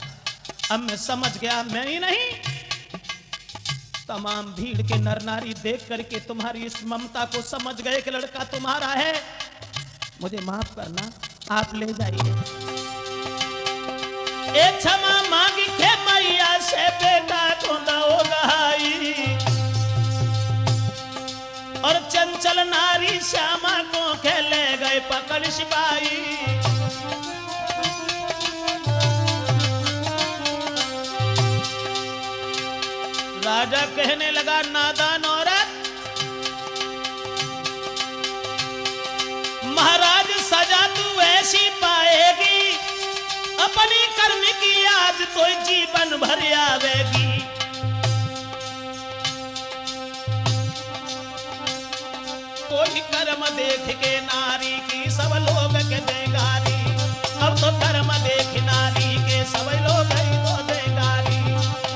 अब मैं समझ गया। मैं ही नहीं, तमाम भीड़ के नर नारी देख करके तुम्हारी इस ममता को समझ गए कि लड़का तुम्हारा है। मुझे माफ करना, आप ले जाइए। क्षमा मांगी के मैया से बेटा को दो गहाई, और चंचल नारी श्यामा को खेले गए पकड़ सिपाही। राजा कहने लगा नादान औरत, महाराज सजा तू ऐसी पाएगी, अपनी कर्म की याद तो जीवन भर आवेगी। कोई कर्म देख के नारी की सब लोग के देगारी, अब तो कर्म देख नारी के सब लोग ही तो देगारी,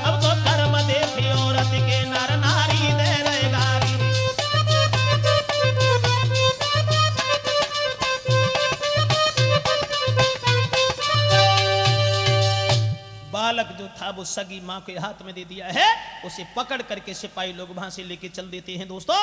अब तो कर्म देख औरत के नर नारी दे रहे गारी। बालक जो था वो सगी मां के हाथ में दे दिया है, उसे पकड़ करके सिपाही लोग वहां से लेके चल देते हैं। दोस्तों